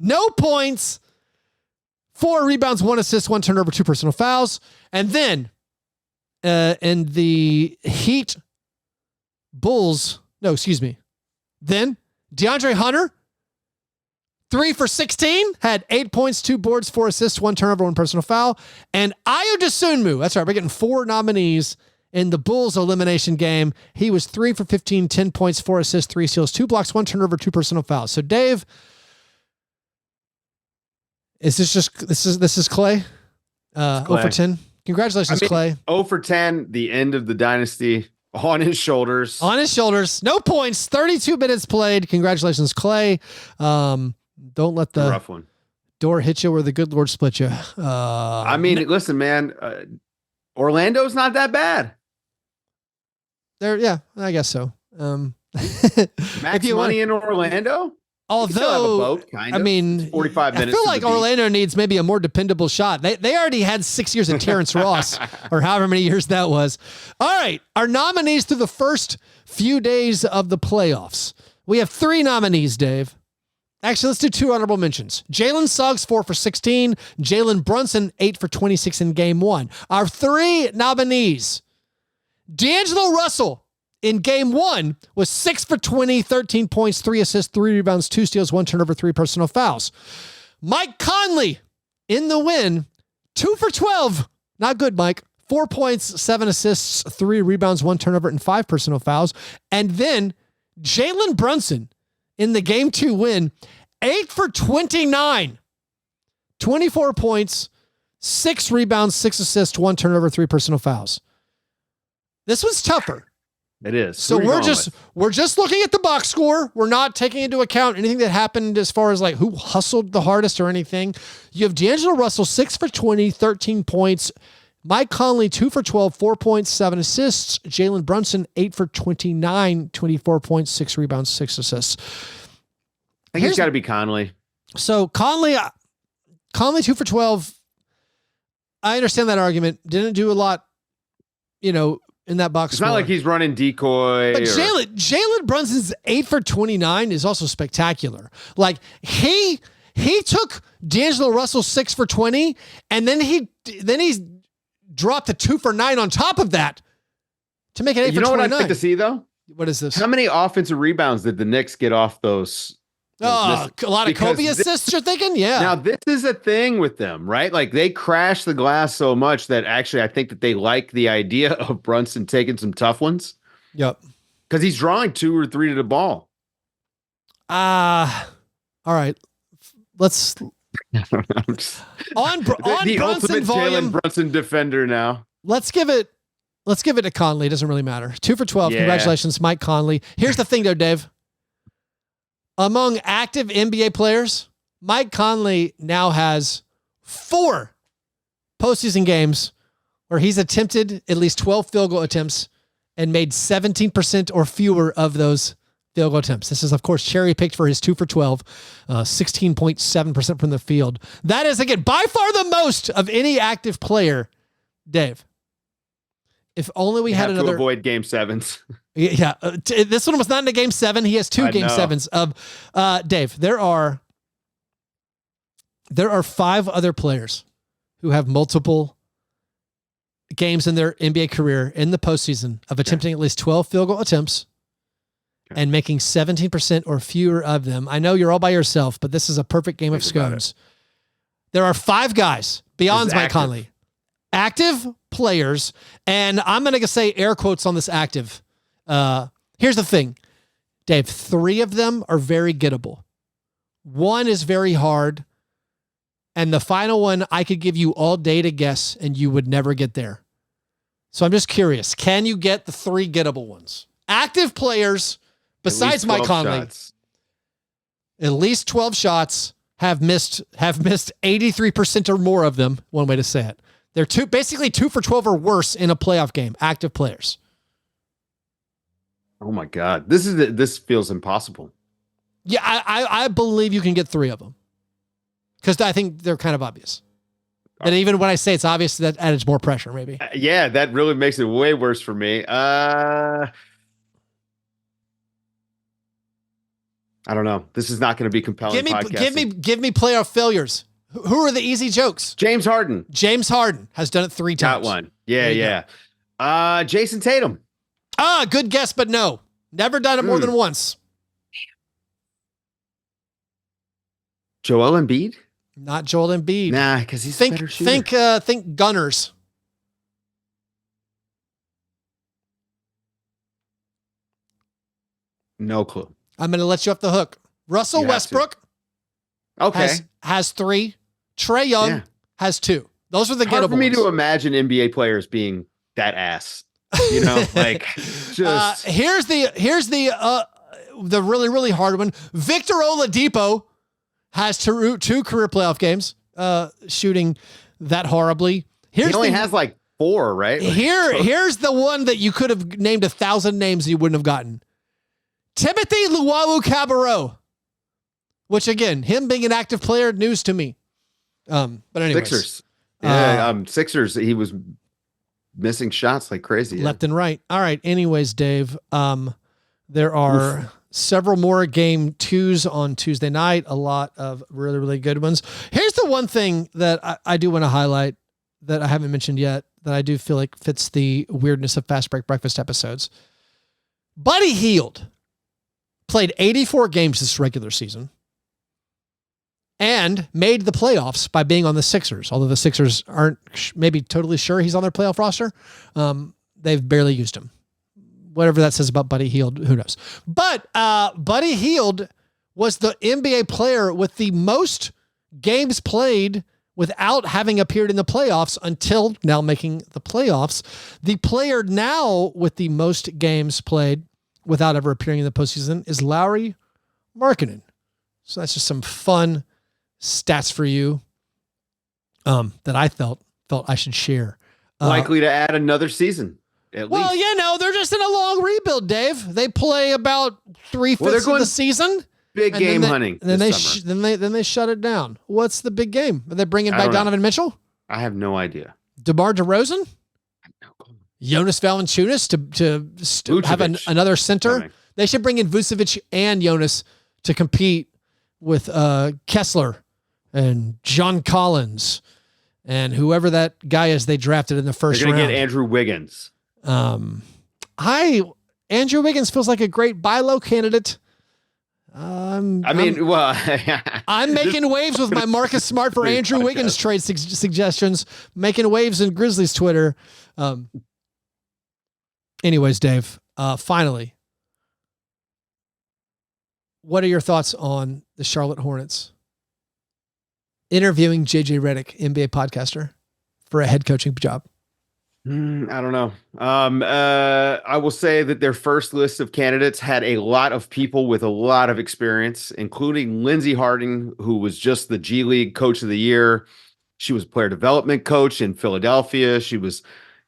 No points. 4 rebounds, 1 assist, 1 turnover, 2 personal fouls. And then in the Heat Bulls, then DeAndre Hunter, 3 for 16, had 8 points, 2 boards, 4 assists, 1 turnover, 1 personal foul. And Ayo Dosunmu, that's right, we're getting 4 nominees in the Bulls elimination game. He was 3 for 15, 10 points, 4 assists, 3 steals, 2 blocks, 1 turnover, 2 personal fouls. So Dave, this is Klay? 0 for 10. Congratulations, Klay. 0 for 10, the end of the dynasty on his shoulders. On his shoulders. No points, 32 minutes played. Congratulations, Klay. Don't let the rough one door hit you where the good Lord split you. Listen, man, Orlando's not that bad. Yeah, I guess so. Max money in Orlando? Although, boat, kind of. 45 minutes. I feel like Orlando needs maybe a more dependable shot. They already had 6 years of Terrence Ross, or however many years that was. All right, our nominees through the first few days of the playoffs. We have 3 nominees, Dave. Actually, let's do 2 honorable mentions. Jalen Suggs, 4 for 16. Jalen Brunson, 8 for 26 in game 1. Our 3 nominees. D'Angelo Russell in game 1 was 6 for 20, 13 points, 3 assists, 3 rebounds, 2 steals, 1 turnover, 3 personal fouls. Mike Conley in the win, 2 for 12. Not good, Mike. 4 points, 7 assists, 3 rebounds, 1 turnover, and 5 personal fouls. And then Jalen Brunson in the game 2 win, 8 for 29. 24 points, 6 rebounds, 6 assists, 1 turnover, 3 personal fouls. This was tougher. It is. So we're just looking at the box score. We're not taking into account anything that happened as far as like who hustled the hardest or anything. You have D'Angelo Russell, 6 for 20, 13 points. Mike Conley, 2 for 12, 4 points, 7 assists. Jalen Brunson, 8 for 29, 24 points, 6 rebounds, 6 assists. I think it's got to be Conley. So Conley, 2 for 12. I understand that argument. Didn't do a lot, in that box. It's not like he's running decoy. But Jalen Brunson's 8 for 29 is also spectacular. Like he took D'Angelo Russell's 6 for 20, and then he's dropped a 2 for 9 on top of that to make it 8 for 29. You know what I'd like to see though? What is this? How many offensive rebounds did the Knicks get off those? A lot of Kobe assists, you're thinking? Yeah. Now, this is a thing with them, right? Like, they crash the glass so much that actually I think that they like the idea of Brunson taking some tough ones. Yep. Because he's drawing 2 or 3 to the ball. All right. Let's... on the Brunson ultimate volume, Jalen Brunson defender now. Let's give it to Conley. It doesn't really matter. 2 for 12. Yeah. Congratulations, Mike Conley. Here's the thing, though, Dave. Among active NBA players, Mike Conley now has 4 postseason games where he's attempted at least 12 field goal attempts and made 17% or fewer of those field goal attempts. This is, of course, cherry picked for his 2 for 12, 16.7% from the field. That is, again, by far the most of any active player, Dave. If only we had another. To avoid game 7s. Yeah. This one was not in a game 7. He has 2 game 7s of Dave. There are 5 other players who have multiple games in their NBA career in the postseason of attempting at least 12 field goal attempts and making 17% or fewer of them. I know you're all by yourself, but this is a perfect game of scones. There are 5 guys beyond Mike Conley. Active players, and I'm going to say air quotes on this active. Here's the thing, Dave. 3 of them are very gettable. 1 is very hard, and the final one I could give you all day to guess, and you would never get there. So I'm just curious, can you get the 3 gettable ones? Active players, besides Mike Conley, at least 12 shots, have missed 83% or more of them, one way to say it. They're basically 2 for 12 or worse in a playoff game, active players. Oh my God. This feels impossible. Yeah, I believe you can get 3 of them. Because I think they're kind of obvious. And even when I say it's obvious, that adds more pressure, maybe. Yeah, that really makes it way worse for me. I don't know. This is not going to be compelling. Give me playoff failures. Who are the easy jokes? James Harden. James Harden has done it 3 times. Got one. Yeah. Jason Tatum. Good guess, but no. Never done it more than once. Joel Embiid? Not Joel Embiid. Nah, because he's a better shooter. Think Gunners. No clue. I'm going to let you off the hook. Russell Westbrook has 3. Trae Young has 2. Those are the hard gettable for me ones. to imagine NBA players being that ass. You know, like just here's the really, really hard one. Victor Oladipo has 2 career playoff games, shooting that horribly. He only has like 4, right? Here's the one that you could have named 1,000 names and you wouldn't have gotten. Timothy Luwawu-Cabarrot, which again, him being an active player, news to me. But anyways, Sixers. Sixers. He was missing shots like crazy. Left and right. All right. Anyways, Dave, there are several more game 2s on Tuesday night. A lot of really, really good ones. Here's the one thing that I do want to highlight that I haven't mentioned yet that I do feel like fits the weirdness of Fast Break Breakfast episodes. Buddy Hield played 84 games this regular season and made the playoffs by being on the Sixers. Although the Sixers aren't maybe totally sure he's on their playoff roster. They've barely used him. Whatever that says about Buddy Hield, who knows? But Buddy Hield was the NBA player with the most games played without having appeared in the playoffs until now making the playoffs. The player now with the most games played without ever appearing in the postseason is Lauri Markkanen. So that's just some fun stats for you that I felt I should share. Likely to add another season. Well, you know, they're just in a long rebuild, Dave. They play about 3/5 of the season. Big game hunting. And then they shut it down. What's the big game? Are they bringing back Donovan Mitchell? I have no idea. DeMar DeRozan? Jonas Valanciunas to have another center? They should bring in Vucevic and Jonas to compete with Kessler and John Collins and whoever that guy is they drafted in the first round. They're going to get Andrew Wiggins. Andrew Wiggins feels like a great buy low candidate. I'm making waves with my Marcus Smart for Andrew Wiggins trade suggestions, making waves in Grizzlies Twitter. Anyways, Dave, finally, what are your thoughts on the Charlotte Hornets interviewing JJ Redick, NBA podcaster, for a head coaching job? I don't know. I will say that their first list of candidates had a lot of people with a lot of experience, including Lindsey Harding, who was just the G League Coach of the Year. She was a player development coach in Philadelphia. She was,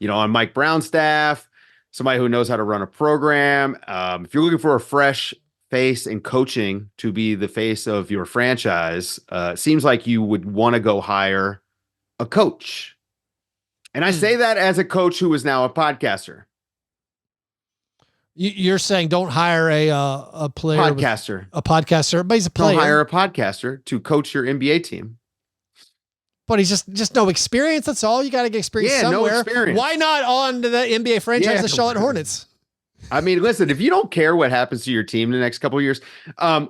on Mike Brown's staff, somebody who knows how to run a program. If you're looking for a fresh face in coaching to be the face of your franchise, it seems like you would want to go hire a coach. And I say that as a coach who is now a podcaster. You're saying don't hire a player, podcaster, but he's a player. Don't hire a podcaster to coach your NBA team. But he's just no experience. That's all. You got to get experience somewhere. No experience. Why not on the NBA franchise, the Charlotte Hornets? I mean, listen, if you don't care what happens to your team in the next couple of years,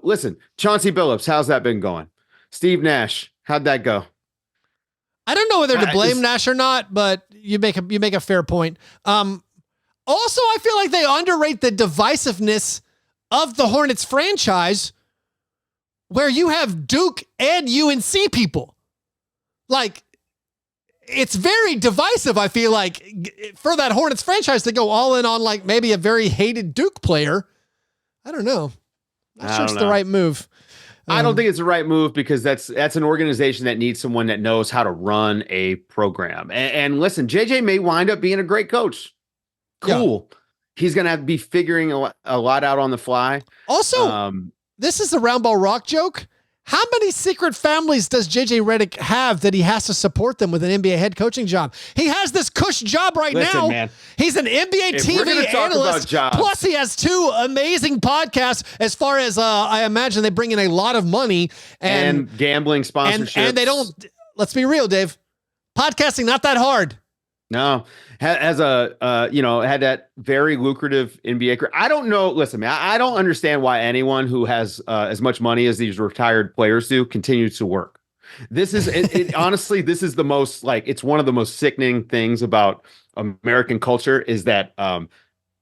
listen, Chauncey Billups, how's that been going? Steve Nash, how'd that go? I don't know whether to blame Nash or not, but you make a fair point. Also, I feel like they underrate the divisiveness of the Hornets franchise, where you have Duke and UNC people. Like, it's very divisive, I feel like, for that Hornets franchise to go all in on like maybe a very hated Duke player. I don't know. I'm sure it's the right move. I don't think it's the right move because that's an organization that needs someone that knows how to run a program. And listen, JJ may wind up being a great coach. Cool. Yeah. He's going to have to be figuring a lot out on the fly. Also, this is the round ball rock joke. How many secret families does JJ Redick have that he has to support them with an NBA head coaching job? He has this cush job now. Man, he's an NBA TV analyst. Plus, he has 2 amazing podcasts. As far as I imagine, they bring in a lot of money and gambling sponsorships. And they don't. Let's be real, Dave. Podcasting not that hard. No, had that very lucrative NBA career. I don't know. Listen, man, I don't understand why anyone who has as much money as these retired players do continues to work. This is honestly, this is the most it's one of the most sickening things about American culture is that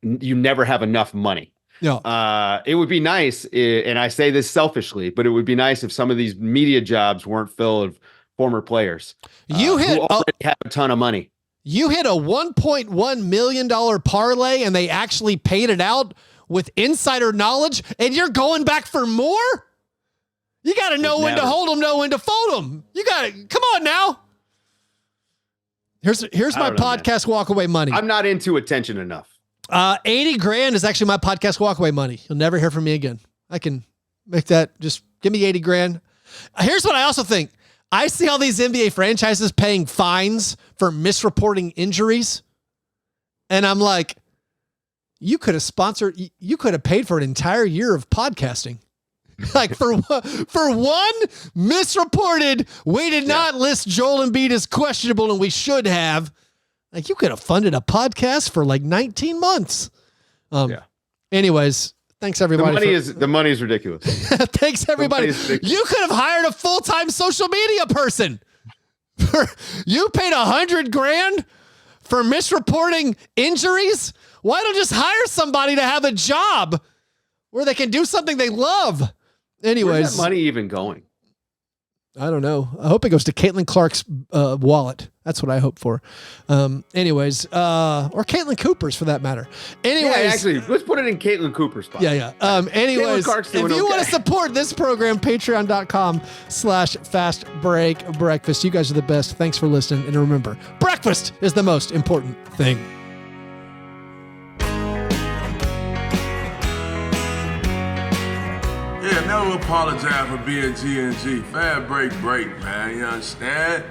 you never have enough money. Yeah. It would be nice, and I say this selfishly, but it would be nice if some of these media jobs weren't filled with former players. You who already have a ton of money. You hit a $1.1 million parlay and they actually paid it out with insider knowledge, and you're going back for more? You got to know when to hold them, know when to fold them. You got to, come on now. Here's my podcast walkaway money. I'm not into attention enough. 80 grand is actually my podcast walkaway money. You'll never hear from me again. I can make that. Just give me 80 grand. Here's what I also think. I see all these NBA franchises paying fines for misreporting injuries. And I'm like, you could have paid for an entire year of podcasting. Like for one misreported, we did not list Joel Embiid as questionable and we should have. Like you could have funded a podcast for like 19 months. Anyways, thanks everybody. The money is ridiculous. Thanks everybody. You could have hired a full-time social media person. You paid $100 grand for misreporting injuries. Why don't you just hire somebody to have a job where they can do something they love? Anyways, where's that money even going? I don't know. I hope it goes to Caitlin Clark's wallet. That's what I hope for. Or Caitlin Cooper's for that matter. Anyways, yeah, actually, let's put it in Caitlin Cooper's spot. Yeah. Anyways, if you want to support this program, patreon.com/Fastbreak Breakfast. You guys are the best. Thanks for listening. And remember, breakfast is the most important thing. Yeah, never apologize for being G&G. Fastbreak Break, man. You understand?